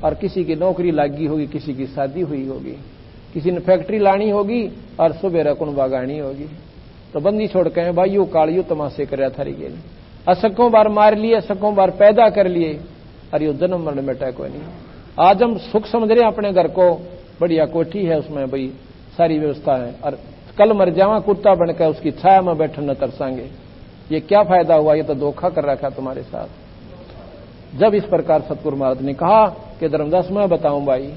[SPEAKER 1] और किसी की नौकरी लगी होगी, किसी की शादी हुई होगी, किसी ने फैक्ट्री लानी होगी और सुबह कुणबा गानी होगी। तो बंदी छोड़ के भाई यू काल यू तमाशे कर थारी गेल, असकों बार मार लिए, असकों बार पैदा कर लिए और यो जन्म मरण बेटा कोई नहीं। आज हम सुख समझ रहे हैं अपने घर को, बढ़िया कोठी है उसमें भाई सारी व्यवस्था है, और कल मर जावा कुत्ता बनकर उसकी छाया में बैठन न तरसांगे। ये क्या फायदा हुआ? ये तो धोखा कर रखा तुम्हारे साथ। जब इस प्रकार सतगुरु महाराज ने कहा कि धर्मदास मैं बताऊं भाई,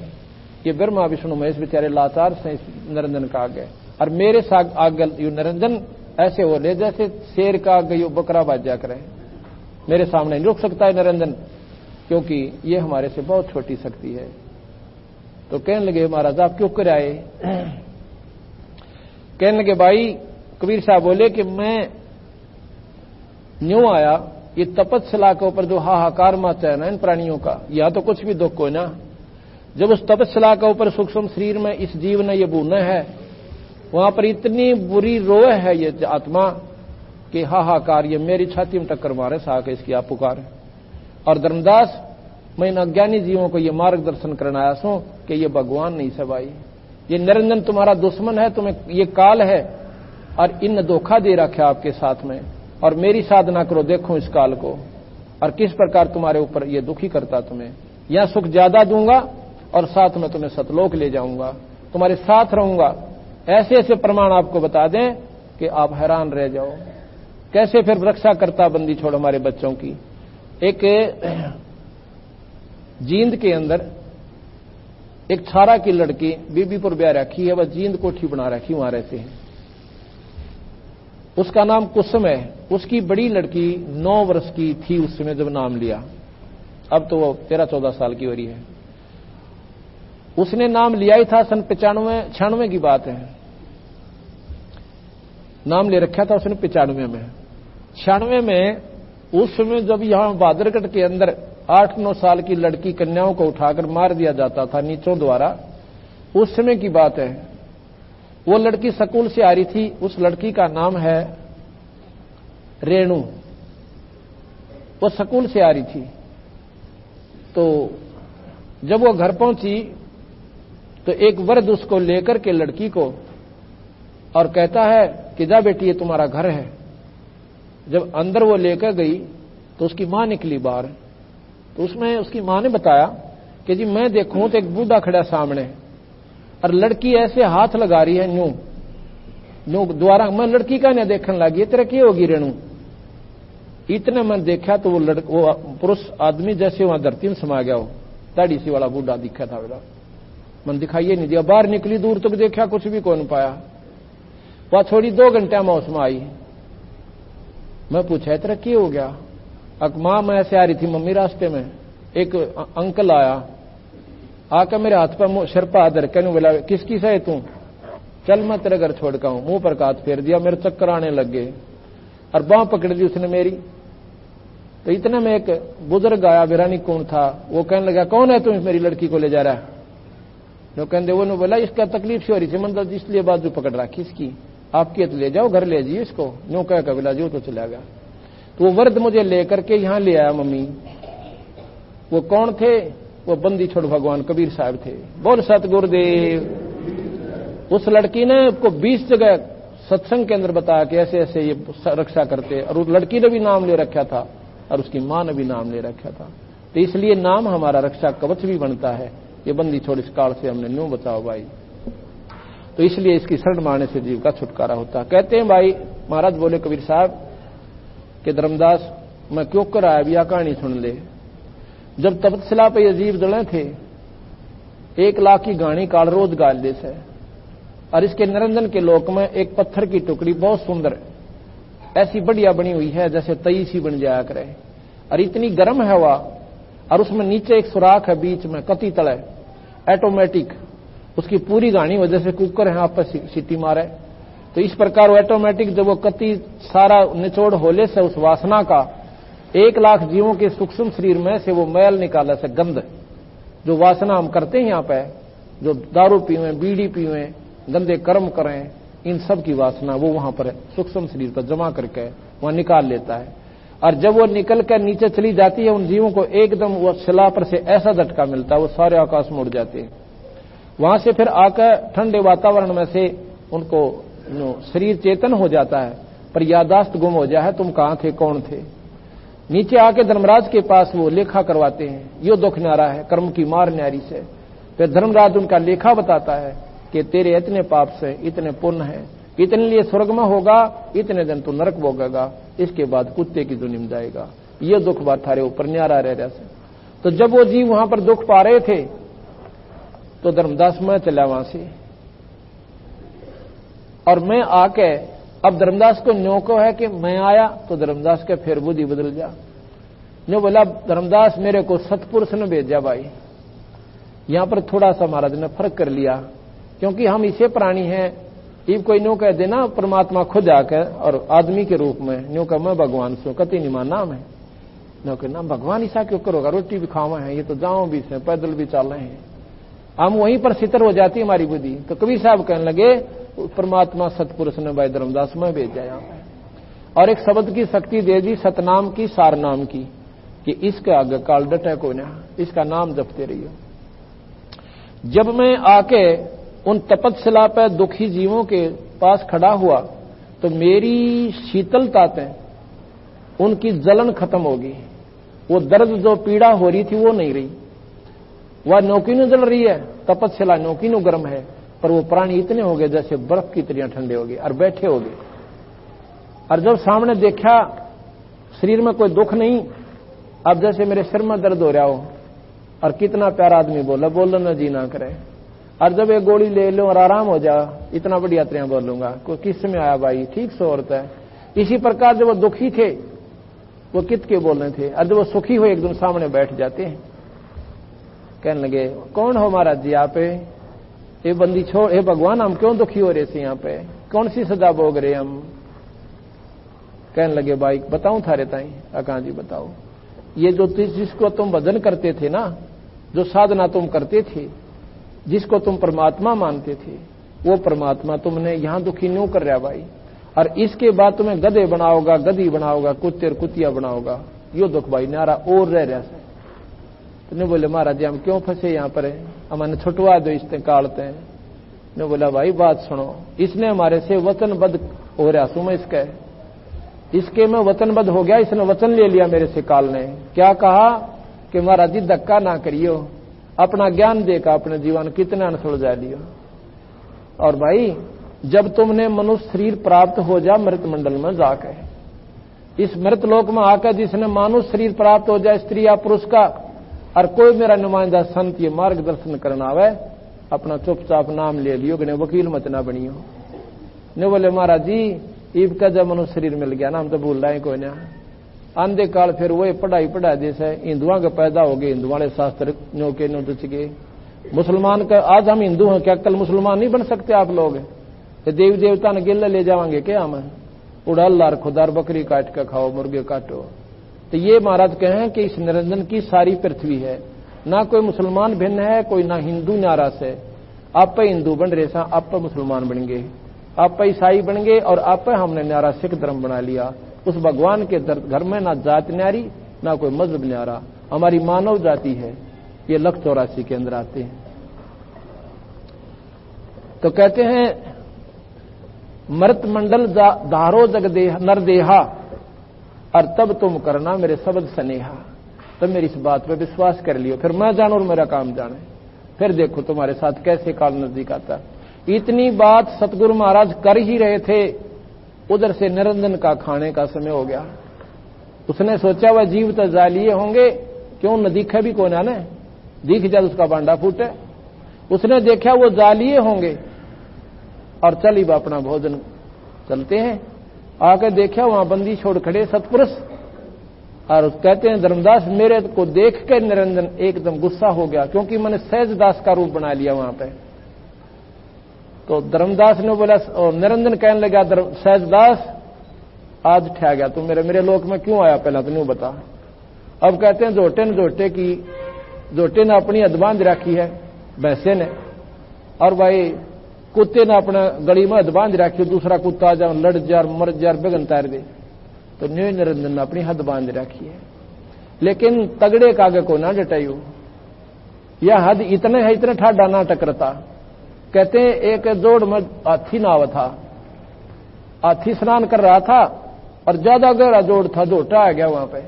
[SPEAKER 1] ये ब्रह्मा विष्णु महेश बेचारे लाचार से निरंजन का आगे, और मेरे साथ आगे यू निरंजन ऐसे हो ले जैसे शेर का आगे यू बकरा बाजा करे। मेरे सामने नहीं रुक सकता है निरंजन, क्योंकि ये हमारे से बहुत छोटी शक्ति है। तो कहने लगे महाराज आप क्यों कर आए? कहने लगे भाई कबीर साहब बोले कि मैं न्यू आया, ये तपस्या के ऊपर जो हाहाकार मचा है ना इन प्राणियों का, यहां तो कुछ भी दुख को ना। जब उस तपस्या के ऊपर सूक्ष्म शरीर में इस जीव ने ये बूना है, वहां पर इतनी बुरी रोए है ये आत्मा कि हाहाकार ये मेरी छाती में टक्कर मारे साक इसकी आप पुकार। और धर्मदास मैं इन अज्ञानी जीवों को ये मार्गदर्शन करना आया सू कि ये भगवान नहीं से भाई, ये निरंजन तुम्हारा दुश्मन है, तुम्हें ये काल है और इन धोखा दे रखा आपके साथ में, और मेरी साधना करो देखो इस काल को और किस प्रकार तुम्हारे ऊपर ये दुखी करता। तुम्हें यहां सुख ज्यादा दूंगा और साथ में तुम्हें सतलोक ले जाऊंगा, तुम्हारे साथ रहूंगा। ऐसे ऐसे प्रमाण आपको बता दें कि आप हैरान रह जाओ। कैसे फिर रक्षा करता बंदी छोड़ हमारे बच्चों की। एक जींद के अंदर एक छारा की लड़की बीबीपुर ब्याह रखी है, वह जींद कोठी बना रखी वहां रहते हैं। उसका नाम कुसुम है। उसकी बड़ी लड़की 9 वर्ष की थी उस समय जब नाम लिया, अब तो वो 13-14 साल की हो रही है। उसने नाम लिया ही था सन 95-96 की बात है, नाम ले रखा था उसने 95 में। 96 में उस समय जब यहां बादरगढ़ के अंदर 8-9 साल की लड़की कन्याओं को उठाकर मार दिया जाता था नीचों द्वारा, उस समय की बात है। वो लड़की स्कूल से आ रही थी, उस लड़की का नाम है रेणु, वो स्कूल से आ रही थी। तो जब वो घर पहुंची तो एक वृद्ध उसको लेकर के लड़की को और कहता है कि जा बेटी ये तुम्हारा घर है। जब अंदर वो लेकर गई तो उसकी मां निकली बाहर। तो उसमें उसकी मां ने बताया कि जी मैं देखूं तो एक बूढ़ा खड़ा सामने और लड़की ऐसे हाथ लगा रही है यूं यूं द्वारा। मैं लड़की का नहीं देखने लगी, तेरा क्या होगी रेणु। इतने मैं देखा तो वो पुरुष आदमी जैसे वहां धरती में समा गया हो, दाढ़ी सी वाला बूढ़ा दिखा था मेरा। मन दिखाइए नहीं दिया, बाहर निकली दूर तक देखा कुछ भी कौन पाया। वह छोड़ी 2 घंटे में उसमें आई। मैं पूछा तेरा क्या हो गया। मां मैं ऐसे आ रही थी मम्मी, रास्ते में एक अंकल आया, आकर मेरे हाथ पर सिर पर हाथ रख के बोला किसकी से तू, चल मैं तेरे घर छोड़ का हूं। मुंह पर हाथ फेर दिया, मेरे चक्कर आने लग गए और बांह पकड़ दी उसने मेरी। तो इतने में एक बुजुर्ग आया, बिरानी कौन था, वो कहने लगा कौन है तुम मेरी लड़की को ले जा रहा है। जो कहते वो ने बोला इसका तकलीफ से हो रही थी, मतलब इसलिए बाजू पकड़ रखी इसकी, आपकी तो ले जाओ घर ले जाइए इसको। नो कह कर बोला जो तो चला गया। तो वो वृद्ध मुझे लेकर के यहां ले आया मम्मी। वो कौन थे, वो बंदी छोड़ भगवान कबीर साहब थे। बोल सतगुरुदेव। उस लड़की ने उसको 20 जगह सत्संग के अंदर बताया कि ऐसे ऐसे ये रक्षा करते, और उस लड़की ने भी नाम ले रखा था और उसकी मां ने भी नाम ले रखा था। तो इसलिए नाम हमारा रक्षा कवच भी बनता है। ये बंदी छोड़ इस काल से हमने न्यू बचाओ भाई। तो इसलिए इसकी शरण मारने से जीव का छुटकारा होता है। कहते हैं भाई महाराज बोले कबीर साहब कि धर्मदास मैं क्यों कर आया, भी कहानी सुन ले। जब तपतशिला पे ये जीव जड़े थे 1 लाख की गानी काल रोज गाल दे से, और इसके निरंजन के लोक में एक पत्थर की टुकड़ी बहुत सुंदर ऐसी बढ़िया बनी हुई है जैसे तई सी बन जाया करे, और इतनी गर्म है हवा, और उसमें नीचे एक सुराख है बीच में कति तले ऑटोमेटिक, उसकी पूरी गानी वजह से कुकर है आप पर सीटी मारे। तो इस प्रकार वो ऑटोमेटिक जब वो कति सारा निचोड़ होले से उस वासना का 1 लाख जीवों के सूक्ष्म शरीर में से वो मैल निकाला से गंध, जो वासना हम करते हैं यहाँ पे, जो दारू पीवें बीड़ी पीवें गंदे कर्म करें, इन सब की वासना वो वहां पर सूक्ष्म शरीर पर जमा करके वहां निकाल लेता है। और जब वो निकल कर नीचे चली जाती है उन जीवों को एकदम वो शिला पर से ऐसा झटका मिलता है वो सारे आकाश में उड़ जाते हैं। वहां से फिर आकर ठंडे वातावरण में से उनको शरीर चेतन हो जाता है, पर यादाश्त गुम हो जाए तुम कहां थे कौन थे। नीचे आके धर्मराज के पास वो लेखा करवाते हैं, यो दुख न्यारा है कर्म की मार न्यारी से। फिर धर्मराज उनका लेखा बताता है कि तेरे इतने पाप से इतने पुण्य है, इतने लिए स्वर्ग में होगा, इतने दिन तू नरक भोगेगा, इसके बाद कुत्ते की दुनिया में जाएगा। ये दुख बात थारे ऊपर न्यारा रह रहा से। तो जब वो जीव वहां पर दुख पा रहे थे तो धर्मदास मैं चला वहां से, और मैं आके अब धर्मदास को न्यो को है कि मैं आया तो धर्मदास के फिर बुद्धि बदल जा। न्यो बोला धर्मदास मेरे को सतपुरुष ने भेजा भाई। यहां पर थोड़ा सा महाराज ने फर्क कर लिया, क्योंकि हम इसे प्राणी हैं। इब कोई न्यो कह देना परमात्मा खुद आकर और आदमी के रूप में न्यो कह मैं भगवान से कति निमान नाम है, न्यो कहना भगवान ऐसा क्यों करोगा, रोटी भी खावा है, ये तो जाओ भी से पैदल भी चल रहे हैं। हम वहीं पर सितर हो जाती हमारी बुद्धि। तो कबीर साहब कहने लगे परमात्मा सतपुरुष ने भाई धर्मदास में भेजा यहाँ पे, और एक शब्द की शक्ति दे दी सतनाम की सार नाम की, कि इसके आगे काल डटे को ना, इसका नाम जपते रहिए। जब मैं आके उन तपतशिला पर दुखी जीवों के पास खड़ा हुआ तो मेरी शीतलता से उनकी जलन खत्म होगी। वो दर्द जो पीड़ा हो रही थी वो नहीं रही। वह नौकीनु जल रही है, तपतशिला नौकीनु गर्म है, पर वो प्राणी इतने हो गए जैसे बर्फ की तरह ठंडे हो गए और बैठे हो गए। और जब सामने देखा शरीर में कोई दुख नहीं, अब जैसे मेरे सिर में दर्द हो रहा हो, और कितना प्यारा आदमी बोला बोलो न जी ना करे, और जब एक गोली ले लो और आराम हो जा, इतना बढ़िया तरह बोलूंगा, कोई किस में आया भाई ठीक सो औरत है। इसी प्रकार जब वो दुखी थे वो कित के बोल रहे थे, और जब वो सुखी हुए एकदम सामने बैठ जाते हैं। कहने लगे कौन हो महाराज जी आप, ये बंदी छोड़, हे भगवान हम क्यों दुखी हो रहे थे, यहाँ पे कौन सी सजा भोग रहे हम। कहने लगे भाई बताऊं थारे ताई, अका जी बताओ, ये जो जिसको तुम भजन करते थे ना, जो साधना तुम करते थे, जिसको तुम परमात्मा मानते थे, वो परमात्मा तुमने यहां दुखी न्यों कर रहा भाई। और इसके बाद तुम्हें गधे बनाओगा, गधी बनाओगा, कुत्ते और कुतिया बनाओगा। यो दुख भाई न्यारा और रह रहा से। तो बोले महाराज जी हम क्यों फंसे यहां पर, हमारे छुटवा दो, इससे काटते हैं। ने बोला भाई बात सुनो, इसने हमारे से वचनबद्ध हो रहा सू मैं इसके में वचनबद्ध हो गया, इसने वचन ले लिया मेरे से काल ने। क्या कहा कि महाराज जी धक्का ना करियो, अपना ज्ञान देकर अपने जीवन कितना न सुलझा लियो। और भाई जब तुमने मनुष्य शरीर प्राप्त हो जा मृत मंडल में जाकर, इस मृत लोक में आकर जिसने मानुष शरीर प्राप्त हो जाए स्त्री या पुरुष का, और कोई मेरा नुमाइंदा संत ये मार्गदर्शन करना आवे, अपना चुपचाप नाम ले लियो कि वकील मत ना बनियो। ने बोले महाराज जी ईब का जब मनुष्य शरीर मिल गया ना, हम तो भूल रहे हैं कोई ना। आंधे काल फिर वही पढ़ाई पढ़ा जैसे हिंदुओं के पैदा हो गए, हिंदू वाले शास्त्र नो के नो तुच गए। मुसलमान का आज हम हिंदू हैं, क्या कल मुसलमान नहीं बन सकते आप लोग? तो देवी देवता ने गिल्ला ले जाएंगे क्या हम? उड़ाल और खुदार बकरी काट कर खाओ, मुर्गे काटो। तो ये महाराज कहें कि इस निरंजन की सारी पृथ्वी है, ना कोई मुसलमान भिन्न है, कोई ना हिंदू नाराज है। आप पे हिंदू बन रहे सा, आप पे मुसलमान बन गए, आप पे ईसाई बन गए, और आप पे हमने न्यारा सिख धर्म बना लिया। उस भगवान के घर में ना जात न्यारी ना कोई मजहब न्यारा, हमारी मानव जाति है। ये 184 के अंदर आते हैं। तो कहते हैं मृत मंडल धारो जगदेह नरदेहा, और तब तुम करना मेरे शब्द स्नेहा। तब मेरी इस बात पर विश्वास कर लियो, फिर मैं जानू और मेरा काम जाने, फिर देखो तुम्हारे साथ कैसे काल नजदीक आता। इतनी बात सतगुरु महाराज कर ही रहे थे, उधर से निरंजन का खाने का समय हो गया। उसने सोचा वह जीव तो जालिए होंगे, क्यों न दिखे भी कौन आने, दिख जाए उसका बांडा फूटे। उसने देखा वो जालिए होंगे और चली बा अपना भोजन चलते हैं। आके देखा वहां बंदी छोड़ खड़े सतपुरुष, और कहते हैं धर्मदास मेरे को देख कर निरंजन एकदम गुस्सा हो गया, क्योंकि मैंने सहजदास का रूप बना लिया वहां पे। तो धर्मदास ने बोला, और निरंजन कहने लगा सहजदास आज ठह गया तू मेरे लोक में क्यों आया, पहला तो नहीं बता। अब कहते हैं जोटे ने अपनी हद बांध रखी है भैंसे ने, और भाई कुत्ते ने अपना गली में हद बांध रखी, दूसरा कुत्ता आ जाओ लड़ जार मर जार बेगन तार दे। तो न्यू निरंजन ने अपनी हद बांध रखी है, लेकिन तगड़े का आगे को ना डटाइयो। यह हद इतने है, इतने ठाडा ना टकरता। कहते हैं एक जोड़ में हाथी नाव था, हाथी स्नान कर रहा था और ज्यादा गहरा जोड़ था, जोटा आ गया वहां पे।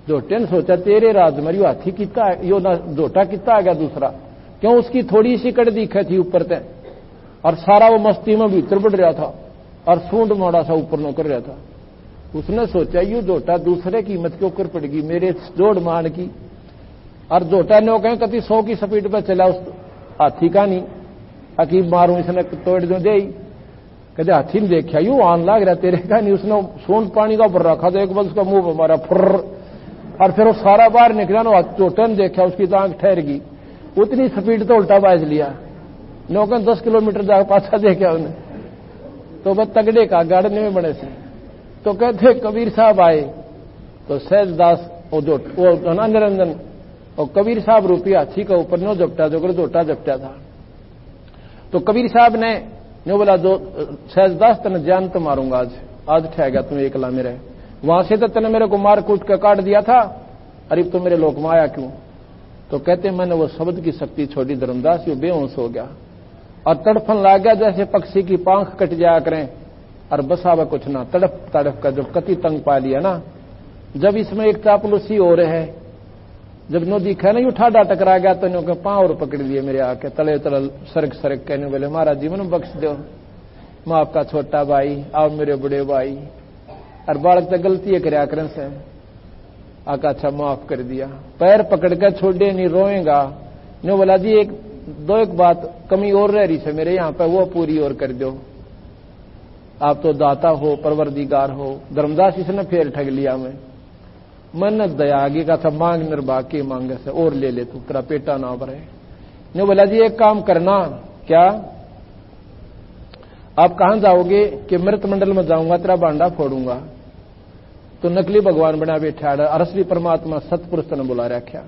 [SPEAKER 1] जोटे ने सोचा तेरे राज मरियो हाथी कितना यो ना जोटा कितना आ गया दूसरा, क्यों उसकी थोड़ी सी कड़ दिखे थी ऊपर तक, और सारा वो मस्ती में भीतर बढ़ रहा था और सूंड मोड़ा सा ऊपर न कर रहा था। उसने सोचा यू जोटा दूसरे की कीमत के ऊपर पड़ेगी मेरे जोड़ मान की, और जोटा ने कहें कभी 100 की स्पीड पर चला उस हाथी का नहीं, अकीब मारू इसने तोड़ दो दे। कहते हाथी ने देखा यू आन लाग रहा तेरे का नहीं, उसने सूंड पानी का ऊपर रखा, तो एक बार उसका मुंह मारा फुर्र, और फिर वो सारा बाहर निकला ना। जोटे ने देखा उसकी तो आंख ठहर गई, उतनी स्पीड तो उल्टा बाज लिया। नौकन 10 किलोमीटर जाकर पाछा देखा उन्हें, तो वह तगड़े का गाड़ने में बड़े से। तो कहते कबीर साहब आए, तो सहजदास वो ना निरंजन और कबीर साहब रूपी हाथी का ऊपर नो जपटा जो जोटा जपटा था। तो कबीर साहब ने नो बोला जो सहजदास तने जान तो मारूंगा आज ठह गया तुम एकला मेरे, वहां से तो तने मेरे को मार कूट कर काट दिया था, अरे तो मेरे लोक में आया क्यों? तो कहते मैंने वो शब्द की शक्ति छोड़ी धर्मदास, यो बेहोश हो गया और तड़फन लग गया जैसे पक्षी की पांख कट जाया करें, और बसावा कुछ ना तड़प तड़प का जब कति तंग पा लिया ना। जब इसमें एक चापलूसी हो रहे है, जब नो दिखा ना यू ठाडा टकरा गया, तो नो के पांव और पकड़ लिए मेरे आके तले तल सरक सरक कहने बोले महाराज जी मैंने बख्श दो, मैं आपका छोटा भाई और मेरे बड़े भाई, और बालक तो गलती कराया करें से आका अच्छा माफ कर दिया, पैर पकड़ कर छोड़े नहीं रोएगा। नो बोला जी एक बात कमी और रह रही है मेरे यहाँ पे, वो पूरी और कर दो, आप तो दाता हो परवरदिगार हो। धर्मदास इसने फिर ठग लिया मन दयागी का था, मांग निर्भाग के मांगे से और ले ले तू, तेरा पेटा ना भरे। ने बोला जी एक काम करना, क्या? आप कहां जाओगे? कि मृत मंडल में जाऊंगा, तेरा बांडा फोड़ूंगा। तो नकली भगवान बना बैठा, असली परमात्मा सतपुरुष ने बुला रखा।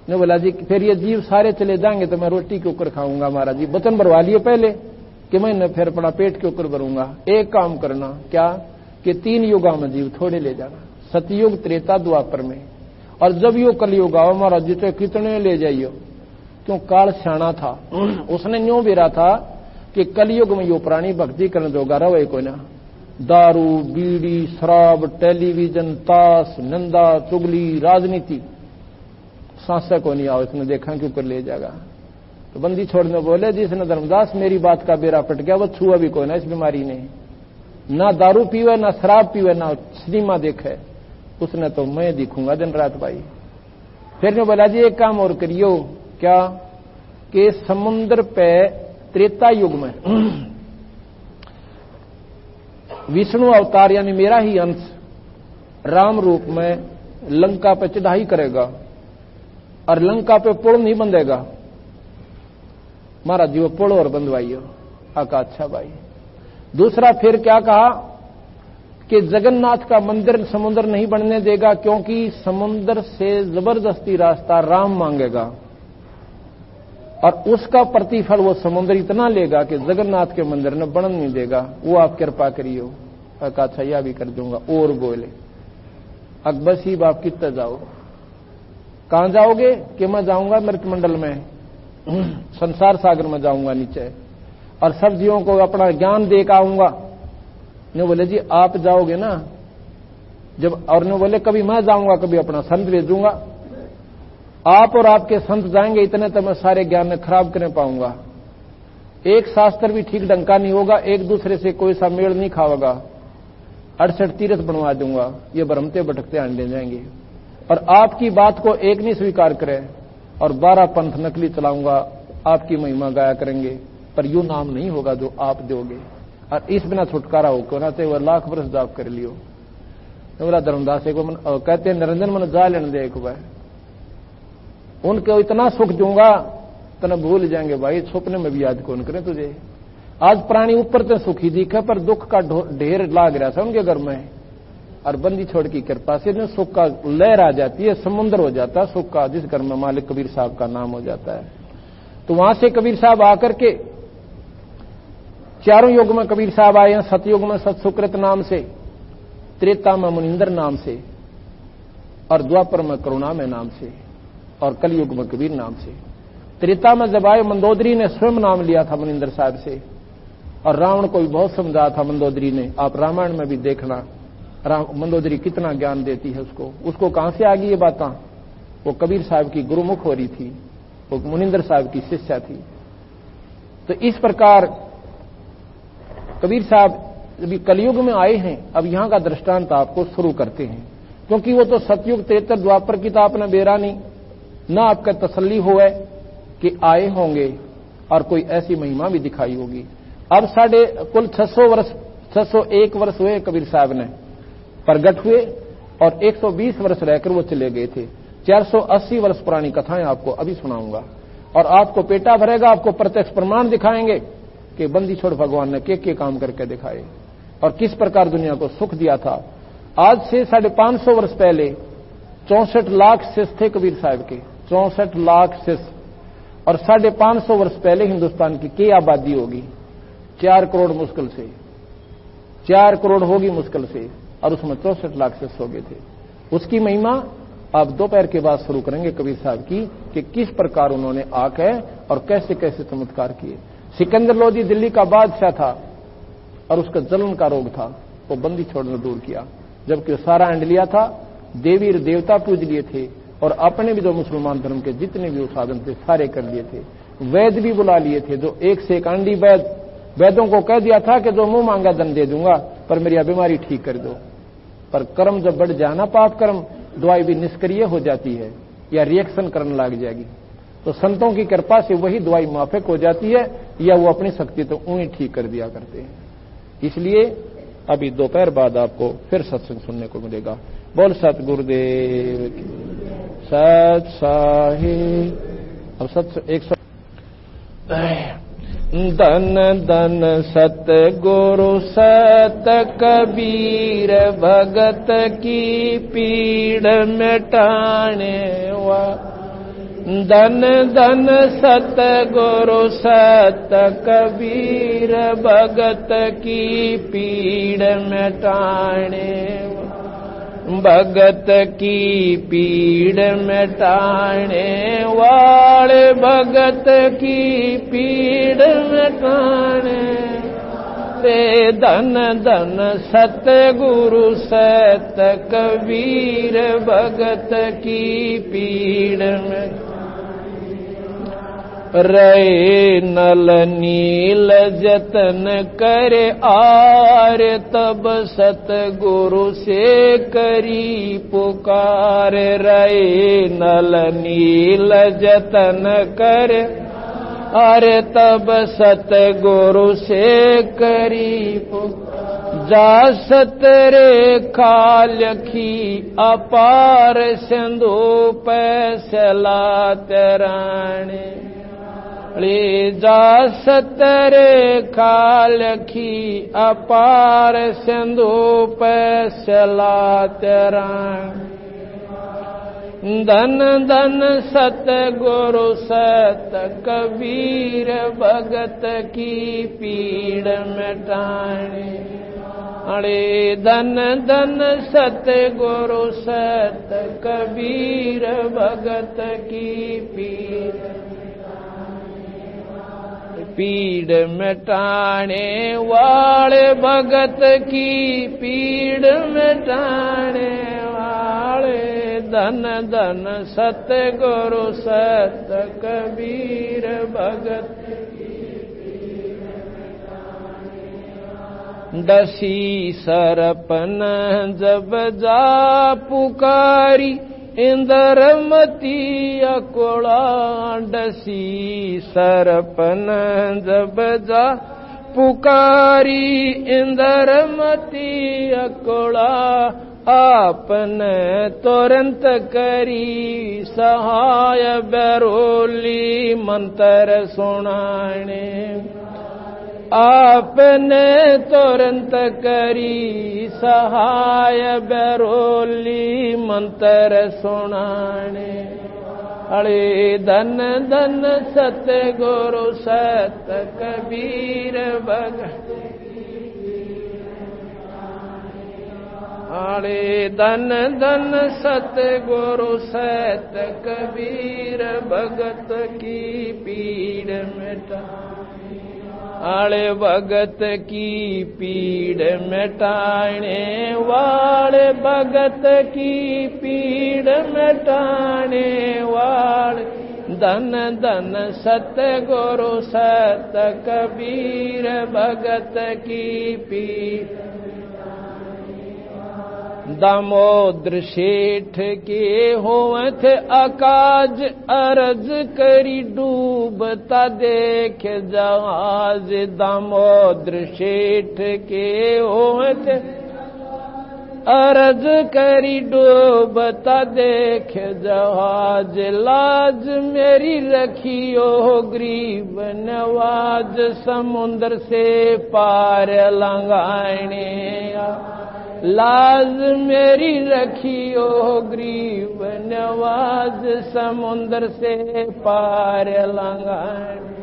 [SPEAKER 1] ने बोला जी फिर ये जीव सारे चले जाएंगे तो मैं रोटी के ऊपर खाऊंगा। महाराज जी वचन भरवा लिए पहले, कि मैं फिर अपना पेट के ऊपर भरूंगा। एक काम करना, क्या कि 3 युगा में जीव थोड़े ले जाना, सतयुग, त्रेता, द्वापर में। और जब यो कलयुग आओ महाराज जी तो कितने ले जाइयो, क्यों काल स्याणा था, उसने न्यों बेरा था कि कलयुग में यो प्राणी भक्ति करने दोगा रहे कोई ना। दारू, बीड़ी, शराब, टेलीविजन, ताश, नंदा, चुगली, राजनीति सांसा को नहीं आओ, इसने देखा क्यों कर ले जाएगा। तो बंदी छोड़ने बोले जिसने धर्मदास मेरी बात का बेरा पट गया, वो छुआ भी कोई ना इस बीमारी ने, ना दारू पीवे, ना शराब पीवे, ना सिनेमा देखे, उसने तो मैं दिखूंगा दिन रात भाई। फिर ने बोला जी एक काम और करियो, क्या कि समुद्र पे त्रेता युग में विष्णु अवतार यानी मेरा ही अंश राम रूप में लंका पे चढ़ाई करेगा और लंका पे पुल नहीं बंधेगा। महाराज जी वो पुल और बंधवाइयो। आका अच्छा भाई। दूसरा फिर क्या कहा कि जगन्नाथ का मंदिर समुद्र नहीं बनने देगा, क्योंकि समुद्र से जबरदस्ती रास्ता राम मांगेगा और उसका प्रतिफल वो समुद्र इतना लेगा कि जगन्नाथ के मंदिर ने बनन नहीं देगा। वो आप कृपा करियो। अच्छा यह भी कर दूंगा। और बोले अकबसी बाप कितना जाओ, कहां जाओगे कि मैं जाऊंगा मृतमंडल में, संसार सागर में जाऊंगा नीचे और सब्जियों को अपना ज्ञान दे आऊंगा। ने बोले जी आप जाओगे ना जब, और ने बोले कभी मैं जाऊंगा कभी अपना संत भेजूंगा। आप और आपके संत जाएंगे इतने तो मैं सारे ज्ञान में खराब करने पाऊंगा। एक शास्त्र भी ठीक ढंग का नहीं होगा, एक दूसरे से कोई सा मेल नहीं खाओगा। 68 तीर्थ बनवा दूंगा, ये भ्रमते भटकते अंडे जाएंगे। और आपकी बात को एक नहीं स्वीकार करें और 12 पंथ नकली चलाऊंगा, आपकी महिमा गाया करेंगे, पर यूं नाम नहीं होगा जो आप दोगे। और इस बिना छुटकारा हो क्यों ना चाहे वह लाख वर्ष जाप कर लियो। बोला धर्मदास एक कहते हैं निरंजन मन जा लेने दे एक बार, उनको इतना सुख दूंगा तना भूल जाएंगे भाई, सपने में भी याद कौन करे तुझे। आज प्राणी ऊपर तो सुखी दिखे पर दुख का ढेर लाग रहा था उनके घर में। और बंदी छोड़ की कृपा से सुख का लहर आ जाती है, समुद्र हो जाता है सुख का, जिस घर में मालिक कबीर साहब का नाम हो जाता है। तो वहां से कबीर साहब आकर के चारों युग में कबीर साहब आए हैं। सतयुग में सतसुकृत नाम से, त्रेता में मुनिंदर नाम से, और द्वापर में करुणा में नाम से, और कलयुग में कबीर नाम से। त्रेता में जब आए मंदोदरी ने स्वयं नाम लिया था मुनिंदर साहब से, और रावण को भी बहुत समझाया था मंदोदरी ने। आप रामायण में भी देखना मंदोदरी कितना ज्ञान देती है उसको कहां से आ गई ये बातें। वो कबीर साहब की गुरुमुख हो रही थी, वो मुनिंदर साहब की शिष्या थी। तो इस प्रकार कबीर साहब अभी कलयुग में आए हैं। अब यहां का दृष्टांत आपको शुरू करते हैं, क्योंकि वो तो सतयुग त्रेता द्वापर की तो आपने बेरा नहीं ना, आपका तसल्ली हुआ कि आए होंगे और कोई ऐसी महिमा भी दिखाई होगी। अब साढ़े कुल 601 वर्ष हुए कबीर साहब ने प्रगट हुए, और 120 वर्ष रहकर वो चले गए थे। 480 वर्ष पुरानी कथाएं आपको अभी सुनाऊंगा, और आपको पेटा भरेगा। आपको प्रत्यक्ष प्रमाण दिखाएंगे कि बंदी छोड़ भगवान ने के काम करके दिखाए और किस प्रकार दुनिया को सुख दिया था। आज से 550 वर्ष पहले 64 लाख शिष्य थे कबीर साहब के, 64 लाख शिष्य। और 550 वर्ष पहले हिंदुस्तान की आबादी होगी 4 करोड़ मुश्किल से, 4 करोड़ होगी मुश्किल से, और उसमें 64 लाख शिष्य हो गए थे। उसकी महिमा आप दोपहर के बाद शुरू करेंगे कबीर साहब की, कि किस प्रकार उन्होंने आके और कैसे कैसे चमत्कार किए। सिकंदर लोधी दिल्ली का बादशाह था और उसका जलन का रोग था, वो बंदी छोड़ने दूर किया, जबकि वो सारा अंडलिया था, देवी और देवता पूज लिए थे, और अपने भी जो मुसलमान धर्म के जितने भी साधन थे सारे कर लिए थे। वैद भी बुला लिए थे, जो एक से एक अंडी वैदों को कह दिया था कि जो मुंह मांगा धन दे दूंगा, पर मेरी बीमारी ठीक कर दो। पर कर्म जब बढ़ जाना, पाप कर्म, दवाई भी निष्क्रिय हो जाती है या रिएक्शन करने लग जाएगी। तो संतों की कृपा से वही दवाई माफक हो जाती है, या वो अपनी शक्ति तो उन्हीं ठीक कर दिया करते हैं। इसलिए अभी दोपहर बाद आपको फिर सत्संग सुनने को मिलेगा। बोल सतगुरुदेव की, सत साहिब। अब सत्संग धन धन सत गुरु सत कबीर, भगत की पीड़ मिटाने वा। धन धन सतगुरु सत कबीर भगत की पीड़ मिटाने भगत की पीड़ मिटाने वाले भगत की पीड़ मिटाने ते धन धन सतगुरु सत कबीर भगत की पीड़ में रे नल नील जतन करे आर तब सतगुरु से करी पुकार रे नल नील जतन करे अरे तब सतगुरु से करी पुकार जा सतरे खालखी अपार सिंधु पैसला तराणे ले जा सतरे खालखी अपार सिंधु पैसला तराणे धन धन सतगुरु सत कबीर भगत की पीड़ मिटाने अरे धन धन सतगुरु सत कबीर भगत की पीड़ मिटाने वाले भगत की पीड़ मिटाने वाले धन धन सतगुरु सत कबीर भगत दसी सरपन जब जा पुकारी इंद्रमती अकोला डसी सरपन जब जा पुकारी इंद्रमती अकोला आपने तुरंत करी सहाय बैरोली मंत्र सुनाने आपने तुरंत करी सहाय बैरोली मंत्र सुनाने अरे धन धन सतगुरु सत कबीर भगत अरे धन धन सतगुरु सत कबीर भगत की पीड़ मिटा आले भगत की पीड़ मिटाने वाले भगत की पीड़ मिटाने वाले धन धन सतगुरु सत कबीर भगत की पीड़ दामोदर शेठ के होवत अकाज अरज करी डूबता देख जहाज दामोदर शेठ के होवत अरज करी डूबता देख जहाज लाज मेरी रखियो गरीब नवाज समुद्र से पार लंघाने लाज मेरी रखियो गरीब नवाज समुद्र से पार लंघाने